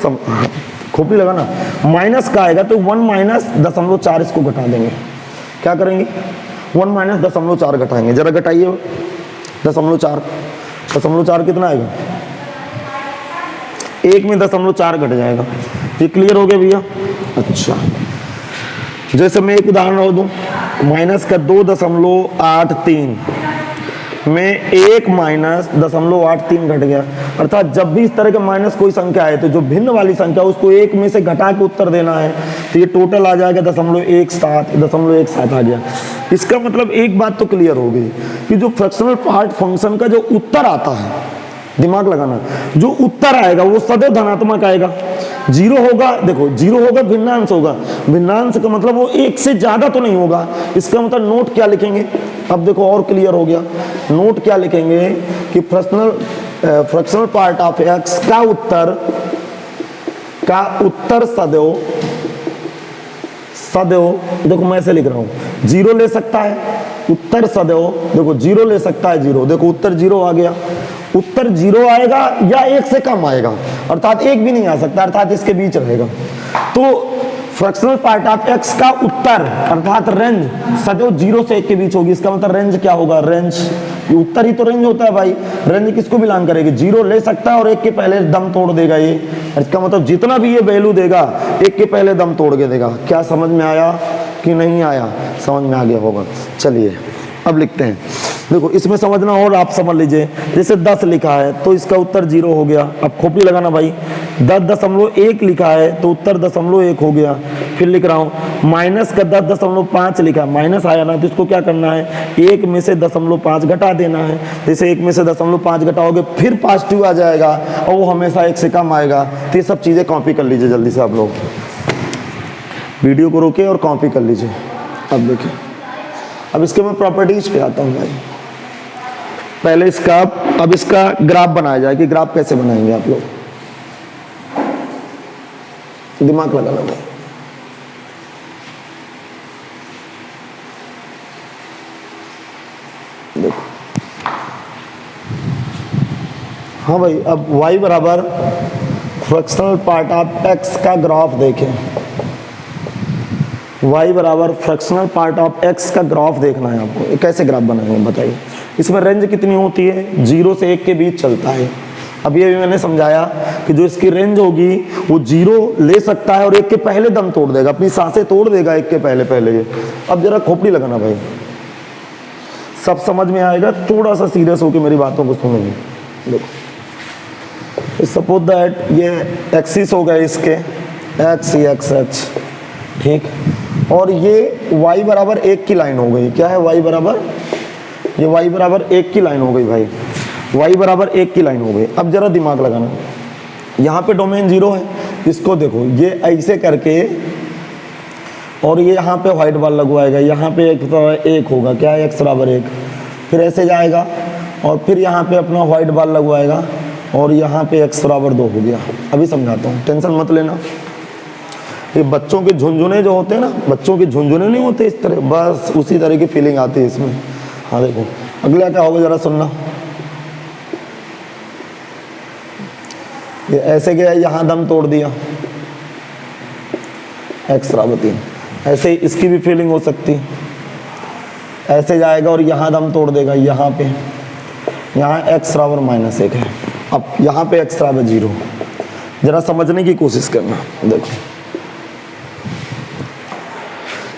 खोपड़ी लगाना। माइनस का आएगा तो 1 माइनस 0.4 इसको घटा देंगे। क्या करेंगे, 1 माइनस 0.4 घटाएंगे, जरा घटाइए 0.4 कितना आएगा, 1 में 0.4 घट जाएगा। ये क्लियर हो गया भैया। अच्छा जैसे मैं एक उदाहरण दूं, माइनस का 2.83 में 1 माइनस 0.83 घट गया, अर्थात जब भी इस तरह के माइनस कोई संख्या है तो जो भिन्न वाली संख्या उसको 1 में से घटा के उत्तर देना है, तो ये टोटल आ जाएगा 0.17 आ गया। इसका मतलब एक बात तो क्लियर हो गई कि जो फ्रैक्शनल पार्ट फंक्शन का जो उत्तर आता है, दिमाग लगाना, जो उत्तर आएगा वो सदैव धनात्मक आएगा। 0 होगा, देखो 0 होगा भिन्नांश होगा, भिन्नांश का मतलब वो 1 से ज्यादा तो नहीं होगा। इसका मतलब नोट क्या लिखेंगे, अब देखो और क्लियर हो गया। नोट क्या लिखेंगे कि फ्रैक्शनल पार्ट ऑफ x का उत्तर का उत्तर सदैव देखो मैं ऐसे लिख रहा हूं, जीरो ले सकता है उत्तर सदैव, देखो जीरो ले सकता है जीरो, देखो उत्तर जीरो आ गया, उत्तर जीरो आएगा या एक से कम आएगा, अर्थात एक भी नहीं आ सकता, अर्थात इसके बीच रहेगा। तो फ्रैक्शनल पार्ट ऑफ एक्स का उत्तर अर्थात रेंज सदैव जीरो से एक के बीच होगी। इसका मतलब रेंज क्या होगा, रेंज, ये उत्तर ही तो रेंज होता है भाई, रेंज किसको बिलोंग करेगी, जीरो ले सकता है और एक के पहले दम तोड़ देगा ये, इसका मतलब जितना भी ये वैल्यू देगा एक के पहले दम तोड़ के देगा। क्या समझ में आया कि नहीं आया, समझ में आ गया होगा। चलिए अब लिखते हैं, देखो इसमें समझना और आप समझ लीजिए, जैसे 10 लिखा है तो इसका उत्तर 0 हो गया, अब खोपड़ी लगाना भाई, 10.1 लिखा है तो उत्तर 0.1 हो गया। फिर लिख रहा हूं माइनस का 10.5 लिखा, माइनस आया ना तो इसको क्या करना है, 1 में से 0.5 घटा देना है, जैसे 1 में से 0.5 घटाओगे फिर पॉजिटिव आ जाएगा और वो हमेशा 1 से कम आएगा। तो ये सब चीजें कॉपी कर लीजिए जल्दी से, आप लोग वीडियो को रोके और कॉपी कर लीजिए। अब देखिए, अब इसके मैं प्रॉपर्टीज पे आता हूँ भाई, पहले इसका, अब इसका ग्राफ बनाया जाए कि ग्राफ कैसे बनाएंगे आप लोग, दिमाग लगाना भाई। देखो हाँ भाई, अब y बराबर फ्रैक्शनल पार्ट ऑफ x का ग्राफ देखें, y बराबर फ्रैक्शनल पार्ट ऑफ x का ग्राफ देखना है आपको। कैसे ग्राफ बनाएंगे बताइए, इसमें रेंज कितनी होती है, 0 से 1 के बीच चलता है। अब ये भी मैंने समझाया कि जो इसकी रेंज होगी वो 0 ले सकता है और 1 के पहले दम तोड़ देगा, अपनी सांसें तोड़ देगा 1 के पहले ये। अब जरा खोपड़ी लगाना भाई, सब समझ में आएगा, थोड़ा सा सीरियस होकर मेरी बातों को सुनेंगे। देखो सपोज दैट ये एक्सिस हो गए इसके, एक्स एक्स एच, ठीक, और ये y बराबर 1 की लाइन हो गई। क्या है y बराबर, ये y बराबर 1 की लाइन हो गई भाई, y बराबर 1 की लाइन हो गई। अब जरा दिमाग लगाना, यहाँ पे डोमेन 0 है, इसको देखो ये ऐसे करके और ये यहाँ पे व्हाइट बॉल लगवाएगा, यहाँ पे एक होगा, क्या है x बराबर 1, फिर ऐसे जाएगा और फिर यहाँ पे अपना व्हाइट बॉल लगवाएगा और यहाँ पे x बराबर 2 हो गया। अभी समझाता हूँ, टेंशन मत लेना। ये बच्चों के झुंझुने जो होते हैं ना, बच्चों के झुंझुने नहीं होते इस तरह, बस उसी तरह की फीलिंग आती है इसमें। हाँ देखो अगला क्या होगा जरा सुनना, ये ऐसे गया, यहाँ दम तोड़ दिया, x बराबर 3, ऐसे ही इसकी भी फीलिंग हो सकती, ऐसे जाएगा और यहाँ दम तोड़ देगा, यहाँ पे, यहाँ x बराबर -1 है। अब यहाँ पे x बराबर 0, जरा समझने की कोशिश करना। देखो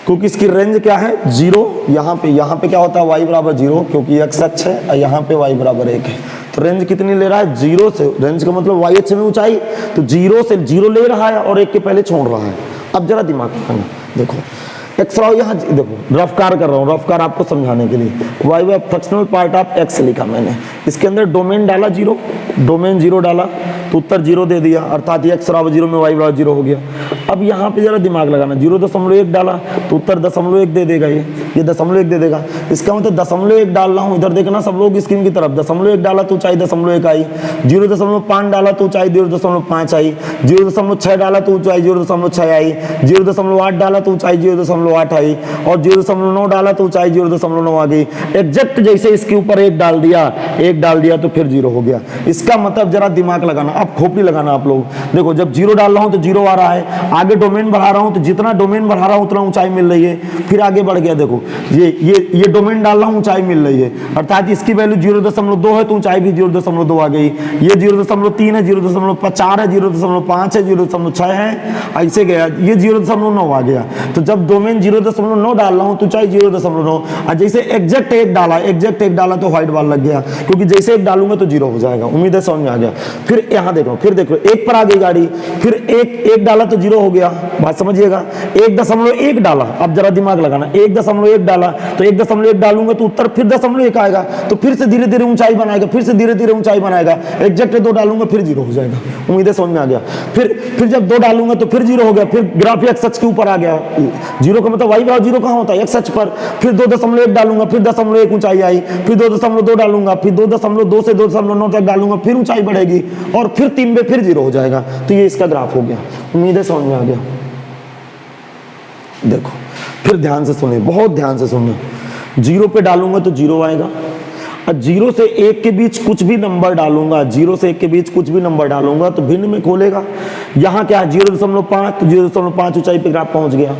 क्योंकि इसकी रेंज क्या है 0, यहाँ पे क्या होता है y बराबर 0, क्योंकि x अक्ष है और यहाँ पे y बराबर 1 है। तो रेंज कितनी ले रहा है 0 से, रेंज का मतलब y अक्ष में ऊंचाई, तो 0 से 0 ले रहा है और 1 के पहले छोड़ रहा है। अब जरा दिमाग लगाना, देखो एक्स रहा यहाँ, देखो रफ्कार कर रहा हूँ, रफ्कार आपको समझाने के लिए। Y y fractional part of x लिखा मैंने, इसके अंदर डोमेन डाला 0, डोमेन 0 डाला तो उत्तर 0 दे दिया, अर्थात एक्स बराबर 0 में वाई बराबर 0 हो गया। अब यहाँ पे जरा दिमाग लगाना, 0.1 डाला तो उत्तर 0.1 दे देगा, ये 0.1 दे देगा। इसका मतलब 0.1 डाल रहा हूँ, इधर देखना सब लोग स्क्रीन की तरफ, 0.1 डाला तो ऊंचाई 0.1 आई, 0.5 डाला तो ऊंचाई 0.5 आई, 0.6 डाला तो ऊंचाई 0.6 आई, 0.8 डाला तो ऊंचाई 0.8 आई और 0.9 डाला तो ऊंचाई 0.9 आ गई। एग्जैक्ट जैसे इसके ऊपर 1 डाल दिया तो फिर 0 हो गया। इसका मतलब जरा दिमाग लगाना, अब खोपड़ी लगाना आप लोग। देखो जब 0 डाल रहा हूं तो 0 आ रहा है, आगे डोमेन बढ़ा रहा हूं तो जितना डोमेन बढ़ा रहा हूं उतना ऊंचाई मिल रही है, फिर आगे बढ़ गया। देखो ये डोमेन डाल रहा हूं, ऊंचाई मिल रही है, अर्थात इसकी वैल्यू 0.2 है तो ऊंचाई भी 0.2 आ गई। ये 0.3 है, 0.4 है, 0.5 है, 0.6 है, ऐसे गया, ये 0.9 आ गया। तो जब डोमेन 0.9 डाल रहा हूं तो ऊंचाई 0.9, और जैसे एग्जैक्ट 1 डाला तो व्हाइट बॉल लग गया, क्योंकि जैसे 1 डालूंगा तो 0 हो जाएगा। उम्मीद है समझ में आ गया। फिर यहाँ देखो, फिर देखो 1 पर आ गई गाड़ी, फिर 1 डाला तो 0 हो गया, बात समझिएगा। 1.1 डाला, अब जरा दिमाग लगाना, 1.1 डाला तो 1.1 डालूंगा तो उत्तर फिर 0.1 आएगा, तो फिर से धीरे धीरे ऊंचाई बनाएगा, फिर से धीरे धीरे ऊंचाई बनाएगा। एग्जैक्ट 2 डालूंगा फिर 0 हो जाएगा। उम्मीद है समझ में आ गया। फिर जब 2 डालूंगा तो फिर 0 हो गया, फिर ग्राफ एक्स अक्ष के ऊपर आ गया। 0 का मतलब वाई बराबर 0 कहां होता है, एक्स अक्ष पर। फिर 2.1 डालूंगा, फिर 0.1 ऊंचाई आई, फिर 2.2 डालूंगा, फिर 0.2 से 2.9 तक डालूंगा, फिर ऊंचाई बढ़ेगी और फिर 3 पे फिर 0 हो जाएगा। तो ये इसका ग्राफ हो गया। उम्मीद है समझ में आ गया। देखो फिर ध्यान से सुनिए, बहुत ध्यान से सुनिए। 0 पे डालूंगा तो 0 आएगा, और 0 से 1 के बीच कुछ भी नंबर डालूंगा, 0 से 1 के बीच कुछ भी नंबर डालूंगा तो भिन्न में खोलेगा। यहाँ क्या है 0.5, तो 0.5 ऊंचाई पे ग्राफ पहुंच गया।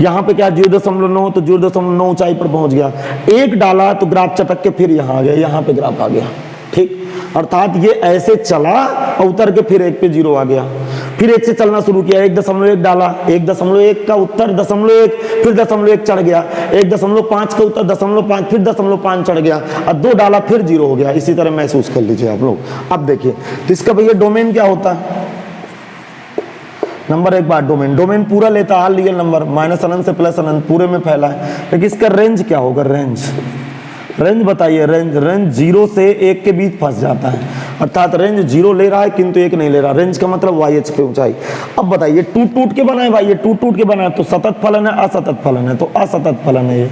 यहाँ पे क्या 0.9, तो 0.9 ऊंचाई पर पहुंच गया। 1 डाला तो ग्राफ चटक के फिर यहाँ आ गया, यहाँ पे ग्राफ आ गया। ठीक, अर्थात ये ऐसे चला और उतर के फिर 1 पे 0 आ गया। फिर 1 से चलना शुरू किया, 1.1 डाला, 1.1 का उत्तर 0.1, फिर 0.1 चढ़ गया, 1.5 का उत्तर 0.5, फिर 0.5 चढ़ गया, और 2 डाला फिर 0 हो गया। इसी तरह महसूस कर लीजिए आप लोग। अब देखिए तो इसका भैया डोमेन क्या होता है। नंबर एक बात, डोमेन पूरा लेता है, ऑल रियल नंबर माइनस अनंत से प्लस अनंत पूरे में फैला है। लेकिन इसका रेंज क्या होगा, रेंज बताइए। रेंज 0 से 1 के बीच फंस जाता है, अर्थात रेंज 0 ले रहा है किंतु 1 नहीं ले रहा। रेंज का मतलब YH पे ऊंचाई। अब बताइए टूट के बना है भाई, ये टूट के बना है, तो सतत फलन है असतत फलन है, तो असतत फलन है, ये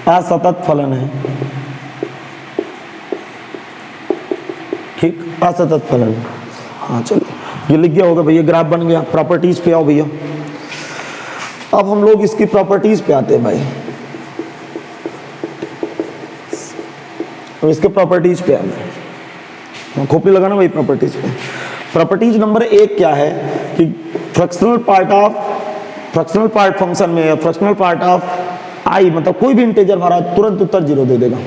असतत फलन है। ठीक, असतत फलन। हाँ चलो ये लिख गया होगा भैया, ग्राफ बन गया। प्रॉपर्टीज पे आओ भैया। अब हम लोग इसकी प्रॉपर्टीज पे आते हैं भाई। तो इसके प्रॉपर्टीज पे आना, कॉपी लगाना भाई प्रॉपर्टीज पे। प्रॉपर्टीज नंबर 1 क्या है कि फ्रैक्शनल पार्ट फंक्शन में, फ्रैक्शनल पार्ट ऑफ आई मतलब कोई भी इंटीजर भरा तुरंत उत्तर 0 दे देगा,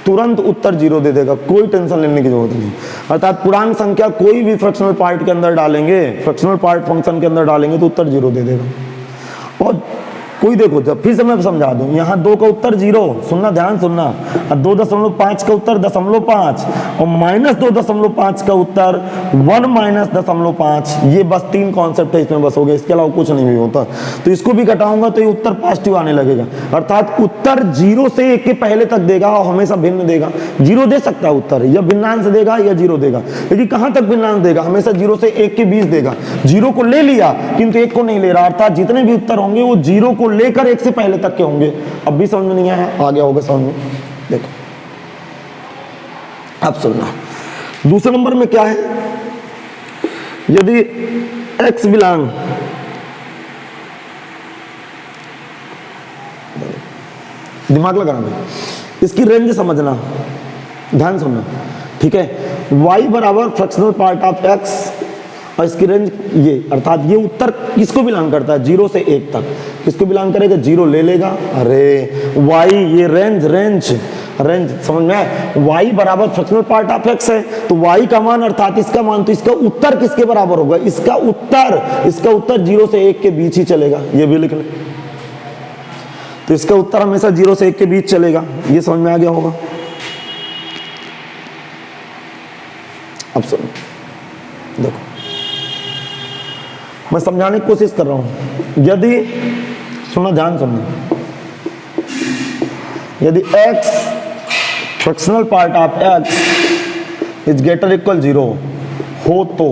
तुरंत उत्तर 0 दे देगा, कोई टेंशन लेने की जरूरत नहीं। अर्थात पूर्णांक संख्या कोई भी फ्रैक्शनल पार्ट के अंदर डालेंगे, फ्रैक्शनल पार्ट फंक्शन के अंदर डालेंगे तो उत्तर 0 दे देगा। और कोई देखो, जब फिर से मैं समझा दूं, यहाँ 2 का उत्तर 0, सुनना ध्यान सुनना, और 2.5 का उत्तर 0.5 और -2.5 का उत्तर 1 - 0.5। ये बस 3 कॉन्सेप्ट है इसमें, बस हो गया, इसके अलावा कुछ नहीं भी होता। तो इसको भी घटाऊंगा तो ये उत्तर पॉजिटिव आने लगेगा, अर्थात उत्तर 0 से 1 के पहले तक देगा और हमेशा भिन्न देगा। 0 दे सकता है उत्तर, या भिन्नांश देगा या 0 देगा, लेकिन कहां तक भिन्नांश देगा, हमेशा 0 से 1 के बीच देगा। 0 को ले लिया किंतु 1 को नहीं ले रहा, अर्थात जितने भी उत्तर होंगे वो 0 को लेकर 1 से पहले तक के होंगे। अब भी समझ में नहीं आया, आ गया होगा समझ में। देखो अब सुनना, दूसरे नंबर में क्या है, यदि x बिलोंग, दिमाग लगाना भाई, इसकी रेंज समझना, ध्यान सुनना, ठीक है। y बराबर फ्रैक्शनल पार्ट ऑफ x और इसकी रेंज ये, अर्थात ये उत्तर किसको बिलोंग करता है, 0 से 1 तक। किसको बिलोंग करेगा, 0 ले लेगा। अरे y, ये रेंज समझ में आया। y बराबर फ्रैक्शनल पार्ट ऑफ x है, तो y का मान अर्थात इसका मान, तो इसका उत्तर किसके बराबर होगा, इसका उत्तर 0 से 1 के बीच ही चलेगा। ये भी लिख ले, तो इसका उत्तर हमेशा 0 से 1 के बीच चलेगा। ये समझ में आ गया होगा। अब सुनो, देखो मैं समझाने की कोशिश कर रहा हूं। यदि सुनो, ध्यान सुनना, यदि x fractional part of x is greater equal 0 हो तो,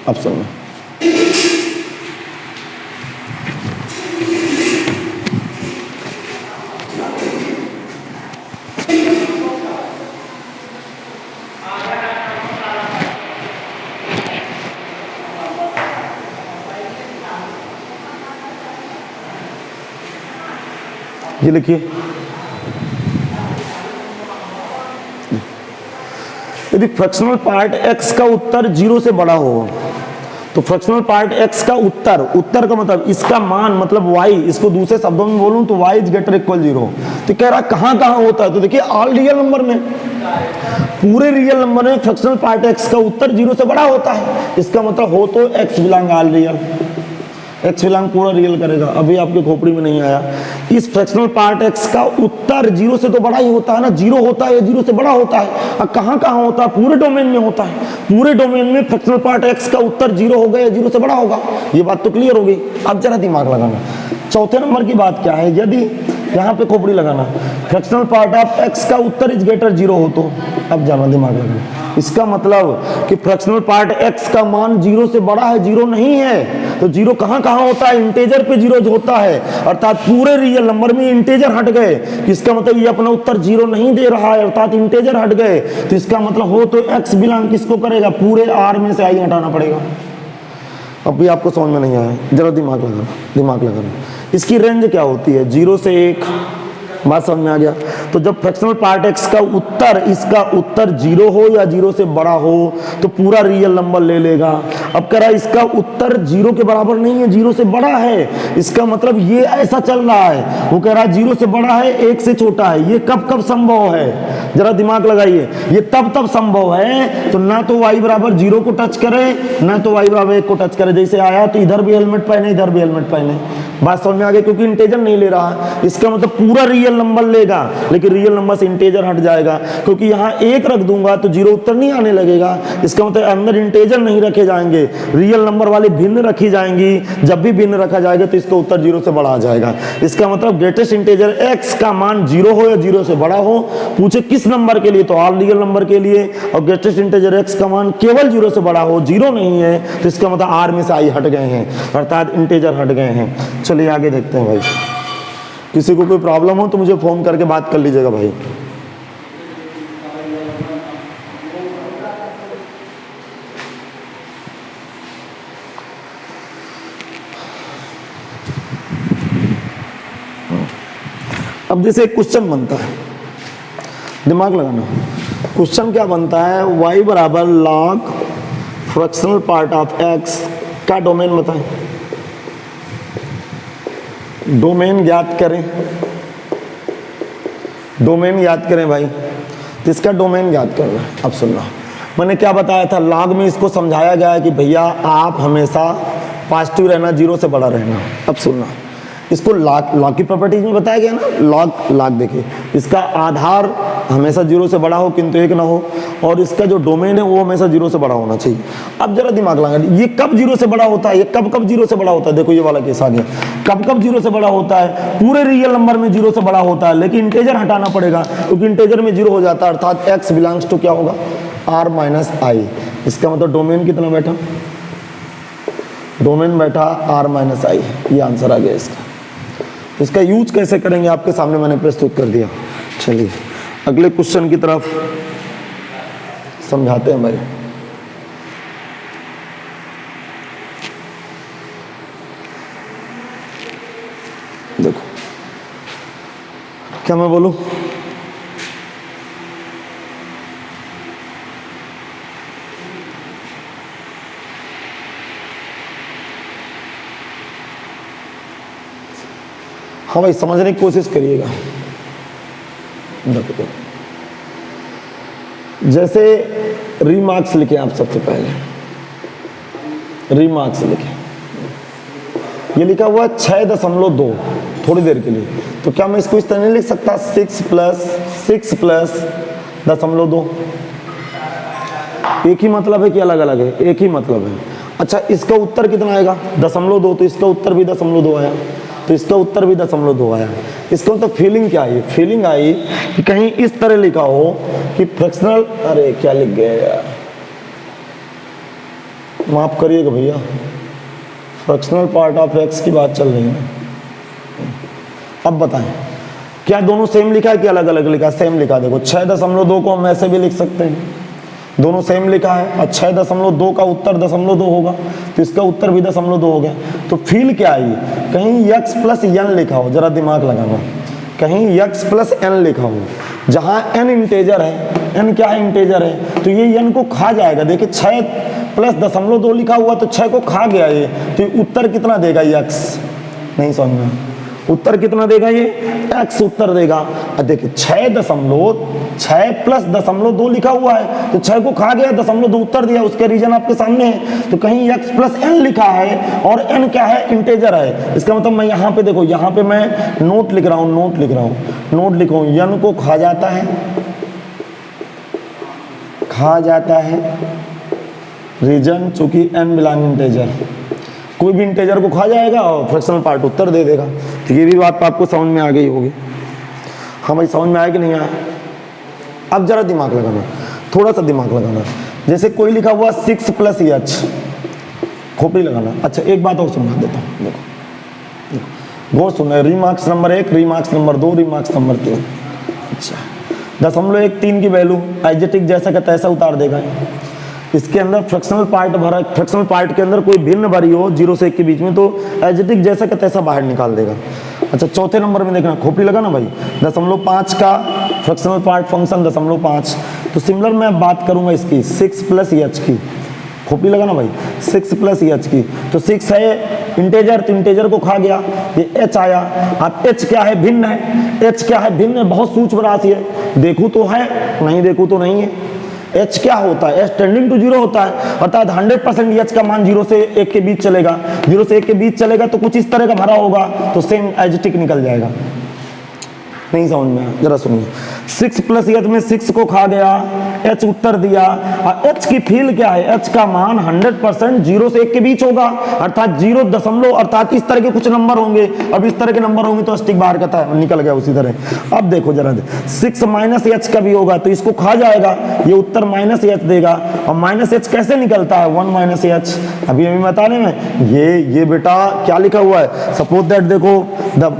अब सुनना, ये लिखिए, यदि फ्रैक्शनल पार्ट x का उत्तर 0 से बड़ा हो, तो फ्रैक्शनल पार्ट x का उत्तर का मतलब इसका मान मतलब y, इसको दूसरे शब्दों में बोलूं तो y इज ग्रेटर इक्वल 0। तो कह रहा कहां होता है, तो देखिए ऑल रियल नंबर में, पूरे रियल नंबर में फ्रैक्शनल पार्ट x का उत्तर 0 से बड़ा होता है। इसका मतलब हो तो x belong all real, x belong पूरा रियल करेगा। अभी आपके खोपड़ी में नहीं आया, इस फ्रैक्शनल पार्ट x का उत्तर 0 से तो बड़ा ही होता है ना, 0 होता है या 0 से बड़ा होता है। अब कहां होता है, पूरे डोमेन में होता है। पूरे डोमेन में फ्रैक्शनल पार्ट x का उत्तर 0 होगा या 0 से बड़ा होगा, ये बात तो क्लियर हो गई। अब जरा दिमाग लगाना, चौथे नंबर की बात क्या है, यदि यहाँ पे खोपड़ी लगाना, फ्रैक्शनल पार्ट ऑफ x का उत्तर इज ग्रेटर 0 हो तो, अब जाना दिमाग लगाना, इसका मतलब कि फ्रैक्शनल पार्ट x का मान 0 से बड़ा है, 0 नहीं है। तो 0 कहां कहां होता है? इंटेजर पे 0 होता है, अर्थात पूरे रियल नंबर में इंटेजर हट गए। इसका मतलब ये अपना उत्तर 0 नहीं दे रहा है, अर्थात इंटेजर हट गए। तो इसका मतलब हो तो x बिलोंग किसको करेगा? पूरे r में से i हटाना पड़ेगा। अब भी आपको समझ में नहीं आया, जरा दिमाग लगाना। इसकी रेंज क्या होती है? 0 से 1। बात समझ में आ गया? तो जब फ्रैक्शनल पार्ट x का उत्तर, इसका उत्तर 0 हो या 0 से बड़ा हो तो पूरा रियल नंबर ले लेगा। अब कह रहा है इसका उत्तर 0 के बराबर नहीं है, 0 से बड़ा है। इसका मतलब ये ऐसा चल रहा है, वो कह रहा है 0 से बड़ा है, 1 से छोटा है। ये कब कब संभव है? जरा दिमाग लगाइए। ये तब संभव है तो ना तो y बराबर 0 को टच करे, ना तो y बराबर 1 को टच करे। जैसे आया तो इधर भी हेलमेट पहने, इधर भी हेलमेट पहने। बात समझ में आ गई? क्योंकि इंटेजर नहीं ले रहा, इसका मतलब पूरा रियल नंबर लेगा, लेकिन रियल नंबर से इंटेजर हट जाएगा। क्योंकि यहाँ 1 रख दूंगा तो 0 उत्तर नहीं आने लगेगा। इसका मतलब अंदर इंटेजर नहीं रखे जाएंगे, रियल नंबर वाले भिन्न रखी जाएंगी। जब भी भिन्न रखा जाएगा तो इसका उत्तर 0 से बड़ा आ जाएगा। इसका मतलब ग्रेटेस्ट इंटेजर x का मान 0 हो या 0 से बड़ा हो। पूछे किस नंबर के लिए? तो ऑल रियल नंबर के लिए। और ग्रेटेस्ट इंटेजर x का मान केवल 0 से बड़ा हो, 0 नहीं है, तो इसका मतलब r में से i हट गए हैं, अर्थात इंटेजर हट गए हैं। चलिए आगे देखते हैं भाई। किसी को कोई प्रॉब्लम हो तो मुझे फोन करके बात कर लीजिएगा भाई। अब जैसे एक क्वेश्चन बनता है, दिमाग लगाना। क्वेश्चन क्या बनता है? y बराबर log fractional part of x का डोमेन बताएं। डोमेन ज्ञात करें, डोमेन याद करें भाई। तो इसका डोमेन ज्ञात करना। अब सुनना, मैंने क्या बताया था? लॉग में इसको समझाया गया है कि भैया आप हमेशा पॉजिटिव रहना, 0 से बड़ा रहना। अब सुनना, इसको लॉग की प्रॉपर्टीज में बताया गया ना। लॉग देखिए, इसका आधार हमेशा 0 से बड़ा हो किंतु 1 ना हो, और इसका जो डोमेन है वो हमेशा 0 से बड़ा होना चाहिए। अब जरा दिमाग लगा, ये कब 0 से बड़ा होता है? ये कब 0 से बड़ा होता है? देखो ये वाला केस आ गया। कब 0 से बड़ा होता है? पूरे रियल नंबर में 0 से बड़ा होता है, लेकिन इंटेजर हटाना पड़ेगा, क्योंकि इंटेजर में 0 हो जाता है, अर्थात x बिलोंग्स टू क्या होगा? r माइनस आई। इसका मतलब डोमेन कितना बैठा? डोमेन बैठा r माइनस आई। ये आंसर आ गया इसका। इसका यूज कैसे करेंगे आपके सामने मैंने प्रस्तुत कर दिया। चलिए अगले क्वेश्चन की तरफ समझाते हैं भाई। देखो क्या मैं बोलूं? हाँ भाई, समझने की कोशिश करिएगा। देखो जैसे रीमार्क्स लिखे आप सबसे पहले, रीमार्क्स लिखे। ये लिखा हुआ 6.2 थोड़ी देर के लिए, तो क्या मैं इसको इस तरह नहीं लिख सकता? 6 प्लस 0.2। एक ही मतलब है कि अलग अलग है? एक ही मतलब है। अच्छा, इसका उत्तर कितना आएगा? 0.2। तो इसका उत्तर भी 0.2 आया, तो इसका उत्तर भी 0.2 आया। इसका मतलब फीलिंग क्या आई? फीलिंग आई कि कहीं इस तरह लिखा हो कि फ्रैक्शनल, अरे क्या लिख गया यार, माफ करिएगा भैया, फ्रैक्शनल पार्ट ऑफ x की बात चल रही है। अब बताएं, क्या दोनों सेम लिखा है कि अलग अलग लिखा? सेम लिखा। देखो 6.2 को हम ऐसे भी लिख सकते हैं, दोनों सेम लिखा है, और 6.2 का उत्तर 0.2 होगा, तो इसका उत्तर भी 0.2 हो गया। तो फील क्या आई? कहीं x प्लस n लिखा हो, जरा दिमाग लगाना, कहीं x प्लस n लिखा हो, जहां n इंटेजर है। n क्या है? इंटेजर है, तो ये n को खा जाएगा। देखिए 6 प्लस 0.2 लिखा हुआ, तो 6 को खा गया ये, तो उत्तर कितना देगा? ये x नहीं समझ में, उत्तर कितना देगा? ये x उत्तर देगा। देखिए 6 प्लस 0.2 लिखा हुआ है, तो 6 को खा गया, 0.2 उत्तर दिया। उसके रीजन आपके सामने है। तो कहीं x प्लस n लिखा है, और n क्या है? इंटेजर है। इसका मतलब मैं यहाँ पे देखो, यहाँ पे मैं नोट लिख रहा हूँ, नोट लिख रहा हूँ। n को खा जाता है, रीजन चूंकि n बिलोंग इंटेजर, कोई भी इंटेजर को खा जाएगा और फ्रैक्शनल पार्ट उत्तर दे देगा। तो ये भी बात आपको समझ में आ गई होगी। हाँ भाई, समझ में आया कि नहीं आया? अब जरा दिमाग लगाना, थोड़ा सा दिमाग लगाना। जैसे कोई लिखा हुआ 6 + h, खोपड़ी लगाना। अच्छा एक बात और सुना देता हूँ, देखो गौर सुनना, remarks number 1, remarks number 2, remarks number 3। अच्छा 0.13 की वैल्यू एडजेक्टिव जैसा का तैसा उतार देगा। इसके अंदर फ्रैक्शनल पार्ट भरा, फ्रैक्शनल पार्ट के अंदर कोई भिन्न भरी हो 0 से 1 के बीच में, तो एडजेक्टिव जैसा का तैसा बाहर निकाल देगा। अच्छा चौथे नंबर में देखना, खोपड़ी लगा ना भाई, 0.5 का फ्रैक्शनल पार्ट फंक्शन 0.5। तो सिमिलर मैं बात करूंगा इसकी 6 + h की, खोपड़ी लगा ना भाई, 6 + h की। तो 6 है इंटेजर, तो इंटेजर को खा गया, ये h आया। अब h क्या है, भिन्न है। h क्या है, भिन्न है, बहुत सूक्ष्म राशि है, देखूं तो है, नहीं देखूं तो नहीं है। h क्या होता है, h टेंडिंग टू 0 होता है, अर्थात 100% h का मान 0 से 1 के बीच चलेगा। 0 से 1 के बीच चलेगा तो कुछ इस तरह का भरा होगा, तो सेम एडजेक्टिव निकल जाएगा। नहीं समझ में आया, जरा सुनिए। 6 + h में 6 को खा गया, h उत्तर दिया, और h की फील क्या है, h का मान 100% 0 से 1 के बीच होगा, अर्थात 0 दशमलव, अर्थात इस तरह के कुछ नंबर होंगे। अब इस तरह के नंबर होंगे तो स्टिक बाहर का था, निकल गया उसी तरह। अब देखो जरा, 6 - h का भी होगा तो इसको खा जाएगा, ये उत्तर -h देगा। और -h कैसे निकलता है, 1 - h। अभी बताने में ये बेटा क्या लिखा हुआ है, सपोज दैट देखो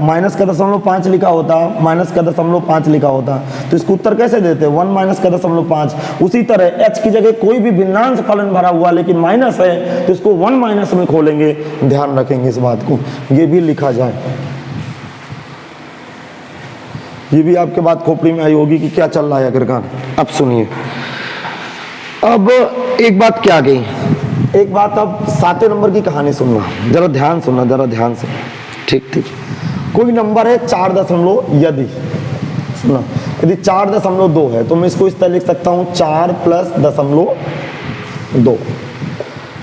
माइनस का 0.5 लिखा होता, माइनस का 0.5 लिखा होता, तो इसको उत्तर कैसे देते, 1 - का 0.5। उसी तरह h की जगह कोई भी भिन्नांश फलन भरा हुआ लेकिन माइनस है, तो इसको 1 - में खोलेंगे। ध्यान रखेंगे इस बात को, ये भी लिखा जाए। ये भी आपके बात खोपड़ी में आई होगी कि क्या चल रहा है आखिरकार। अब सुनिए, अब एक बात क्या गई, एक बात अब 7वें नंबर की कहानी सुनना, जरा ध्यान सुनना, जरा ध्यान से। ठीक ठीक, कोई नंबर है 4 यदि सुना, यदि 4.2 है तो मैं इसको इस तरह लिख सकता हूँ 4 + 0.2।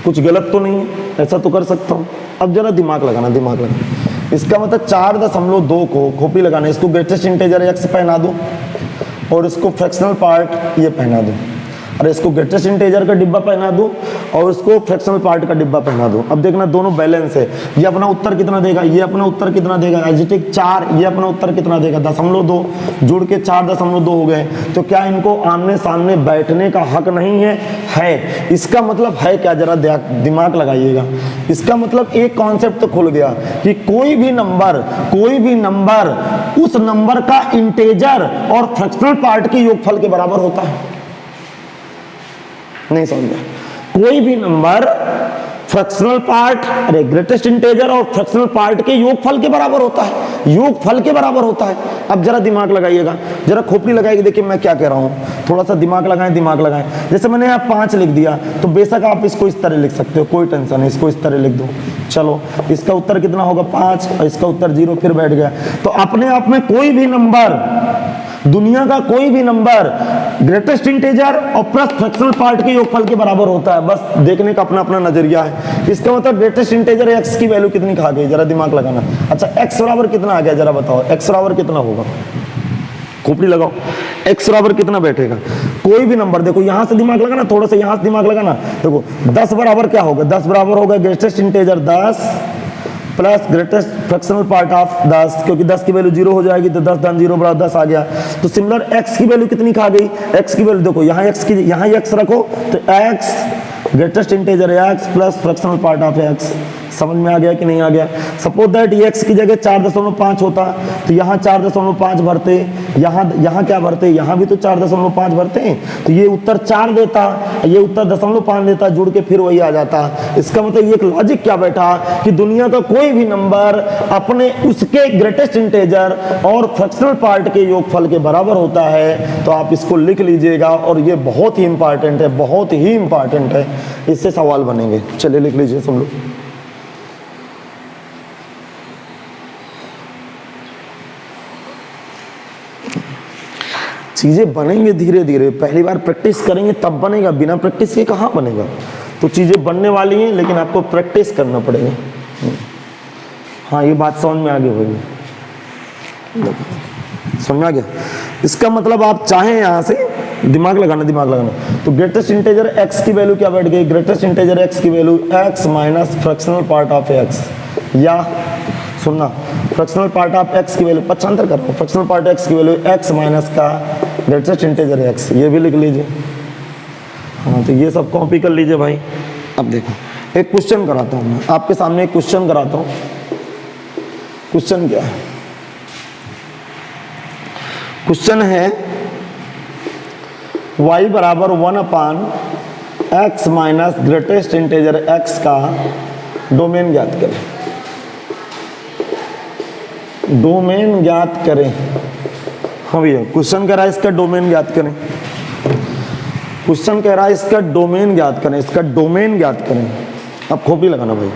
कुछ गलत तो नहीं है, ऐसा तो कर सकता हूँ। अब जरा दिमाग लगाना, दिमाग लगाना। इसका मतलब 4.2 को खोपड़ी लगाना, इसको ग्रेटेस्ट इंटीजर x पहना दूँ और इसको फ्रैक्शनल पार्ट ये पहना दूँ, और इसको ग्रेटेस्ट इंटीजर का डिब्बा पहना दूं और इसको फ्रैक्शनल पार्ट का डिब्बा पहना दूं। अब देखना दोनों बैलेंस है। ये अपना उत्तर कितना देगा, ये अपना उत्तर कितना देगा, एडजेक्टिव 4, ये अपना उत्तर कितना देगा 0.2, जुड़ के 4.2 हो गए। तो क्या इनको आमने सामने बैठने का हक नहीं है? है। इसका मतलब है क्या, जरा दिमाग लगाइएगा। इसका मतलब एक कॉन्सेप्ट तो खुल गया कि कोई भी नंबर उस नंबर का इंटीजर और फ्रैक्शनल पार्ट के योगफल के बराबर होता है। नहीं समझा? कोई भी नंबर फ्रैक्शनल पार्ट, अरे ग्रेटेस्ट इंटीजर और फ्रैक्शनल पार्ट के योगफल के बराबर होता है, योगफल के बराबर होता है। अब जरा दिमाग लगाइएगा, जरा खोपड़ी लगाइए, देखिए मैं क्या कह रहा हूं, थोड़ा सा दिमाग लगाएं, दिमाग लगाएं। जैसे मैंने यहाँ 5 लिख दिया तो बेशक आप इसको इस तरह लिख सकते हो, कोई टेंशन नहीं, इसको इस तरह लिख दो। चलो इसका उत्तर कितना होगा 5 और इसका उत्तर 0, फिर बैठ गया। तो अपने आप में कोई भी नंबर, दुनिया का कोई भी नंबर ग्रेटेस्ट इंटीजर और प्लस फ्रैक्शनल पार्ट के योगफल के बराबर होता है। बस देखने का अपना अपना नजरिया है। इसका मतलब ग्रेटेस्ट इंटीजर x की वैल्यू कितनी खा गई, जरा दिमाग लगाना। अच्छा x बराबर कितना आ गया, जरा बताओ x बराबर कितना होगा, खोपड़ी लगाओ, x बराबर कितना बैठेगा। कोई भी नंबर देखो, यहां से दिमाग लगाना, थोड़ा सा यहां से दिमाग लगाना। देखो 10 बराबर क्या होगा, 10 बराबर होगा greatest integer 10 plus greatest fractional part of 10, क्योंकि 10 की वैल्यू 0 हो जाएगी तो 10 दान 0 बराबर 10 आ गया। तो सिमिलर x की वैल्यू कितनी खा गई, x की वैल्यू देखो, यहाँ x की, यहाँ x रखो तो x greatest integer x plus fractional part of x। समझ में आ गया कि नहीं आ गया? सपोज दैट ये x की जगह 4.5 होता तो यहाँ 4.5 भरते, यहाँ क्या भरते, यहाँ भी तो 4.5 भरते हैं, तो ये उत्तर 4 देता, ये उत्तर 0.5 देता, जुड़ के फिर वही आ जाता। इसका मतलब ये एक लॉजिक क्या बैठा कि दुनिया का कोई भी नंबर अपने उसके ग्रेटेस्ट इंटीजर और फ्रैक्शनल पार्ट के योगफल के बराबर होता है। तो आप इसको लिख लीजिएगा, और ये बहुत ही इंपॉर्टेंट है, बहुत ही इंपॉर्टेंट है, इससे सवाल बनेंगे। चलिए लिख लीजिए सब लोग। चीजें बनेंगे धीरे धीरे, पहली बार प्रैक्टिस करेंगे तब बनेगा, बिना प्रैक्टिस के कहाँ बनेगा। तो चीजें बनने वाली हैं लेकिन आपको प्रैक्टिस करना पड़ेगा। हाँ ये बात समझ में आगे होगी, समझ में आ गया? इसका मतलब आप चाहें यहाँ से दिमाग लगाना, दिमाग लगाना। तो ग्रेटेस्ट इंटीजर x की वैल्यू क्या बैठ गई, ग्रेटेस्ट इंटीजर x की value x minus fractional part of x, या सुनना फ्रैक्शनल पार्ट ऑफ x की वैल्यू, पक्षांतर करो, फ्रैक्शनल पार्ट x की वैल्यू x माइनस का ग्रेटेस्ट इंटीजर x, ये भी लिख लीजिए। हाँ, तो ये सब कॉपी कर लीजिए भाई। अब देखो एक क्वेश्चन कराता हूँ मैं आपके सामने, एक क्वेश्चन कराता हूँ। क्वेश्चन क्या है? क्वेश्चन है y बराबर 1/x minus greatest integer x का डोमेन ज्ञात करें। डोमेन ज्ञात करें। हाँ भैया, क्वेश्चन कह रहा है इसका डोमेन ज्ञात करें। क्वेश्चन कह रहा है इसका डोमेन ज्ञात करें, इसका डोमेन ज्ञात करें। अब खोपड़ी लगाना भाई।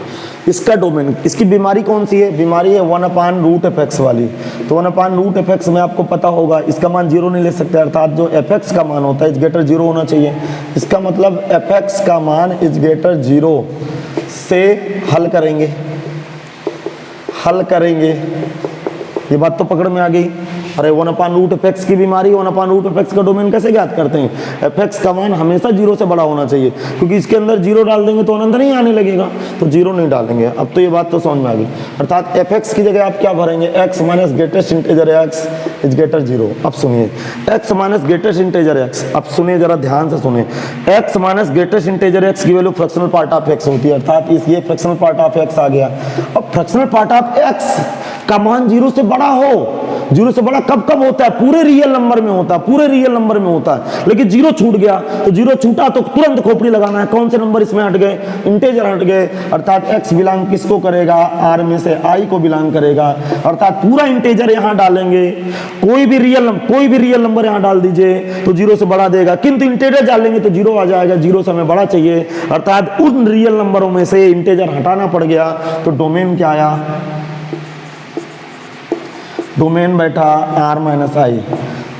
इसका डोमेन, इसकी बीमारी कौन सी है? बीमारी है 1/√fx वाली। तो 1/√fx में आपको पता होगा इसका मान 0 नहीं ले सकते, अर्थात जो fx का मान होता है इज ग्रेटर 0 होना चाहिए। इसका मतलब fx का मान इज ग्रेटर 0 से हल करेंगे, हल करेंगे। ये बात तो पकड़ में आ गई। अरे 1/√fx की बीमारी, 1/√fx का डोमेन कैसे ज्ञात करते हैं? fx का मान हमेशा 0 से बड़ा होना चाहिए, क्योंकि इसके अंदर 0 डाल देंगे तो आनंद नहीं आने लगेगा, तो 0 नहीं डालेंगे। अब तो ये बात तो समझ में आ गई। अर्थात fx की जगह आप क्या भरेंगे? x minus greatest integer x is greater 0। अब सुनिए, x minus greatest integer x, अब सुनिए जरा ध्यान से सुनिए, x minus greatest integer x की value fractional part of x होती है, अर्थात ये फ्रैक्शनल पार्ट ऑफ x आ गया। अब फ्रैक्शनल पार्ट ऑफ x का मान 0 से बड़ा हो, 0 से बड़ा कब कब होता है? पूरे रियल नंबर में होता है, पूरे रियल नंबर में होता है। लेकिन 0 छूट गया, तो 0 छूटा तो तुरंत खोपड़ी लगाना है। कौन से नंबर इसमें हट गए? इंटेजर हट गए, अर्थात x बिलोंग किसको करेगा? r में से i को बिलोंग करेगा, अर्थात पूरा इंटेजर यहां डालेंगे। कोई भी रियल नंबर यहां डाल दीजिए तो 0 से बड़ा देगा, किंतु इंटेजर डालेंगे तो 0 आ जाएगा। 0 से हमें बड़ा चाहिए, अर्थात उन रियल नंबरों में से इंटेजर हटाना पड़ गया। तो डोमेन क्या आया? डोमेन बैठा r माइनस आई।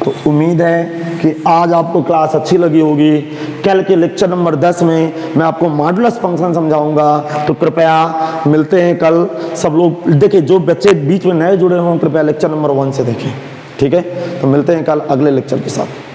तो उम्मीद है कि आज आपको क्लास अच्छी लगी होगी। कल के लेक्चर नंबर 10 में मैं आपको मॉडुलस फंक्शन समझाऊंगा, तो कृपया मिलते हैं कल। सब लोग देखिए, जो बच्चे बीच में नए जुड़े हों कृपया लेक्चर नंबर 1 से देखें, ठीक है? तो मिलते हैं कल अगले लेक्चर के साथ।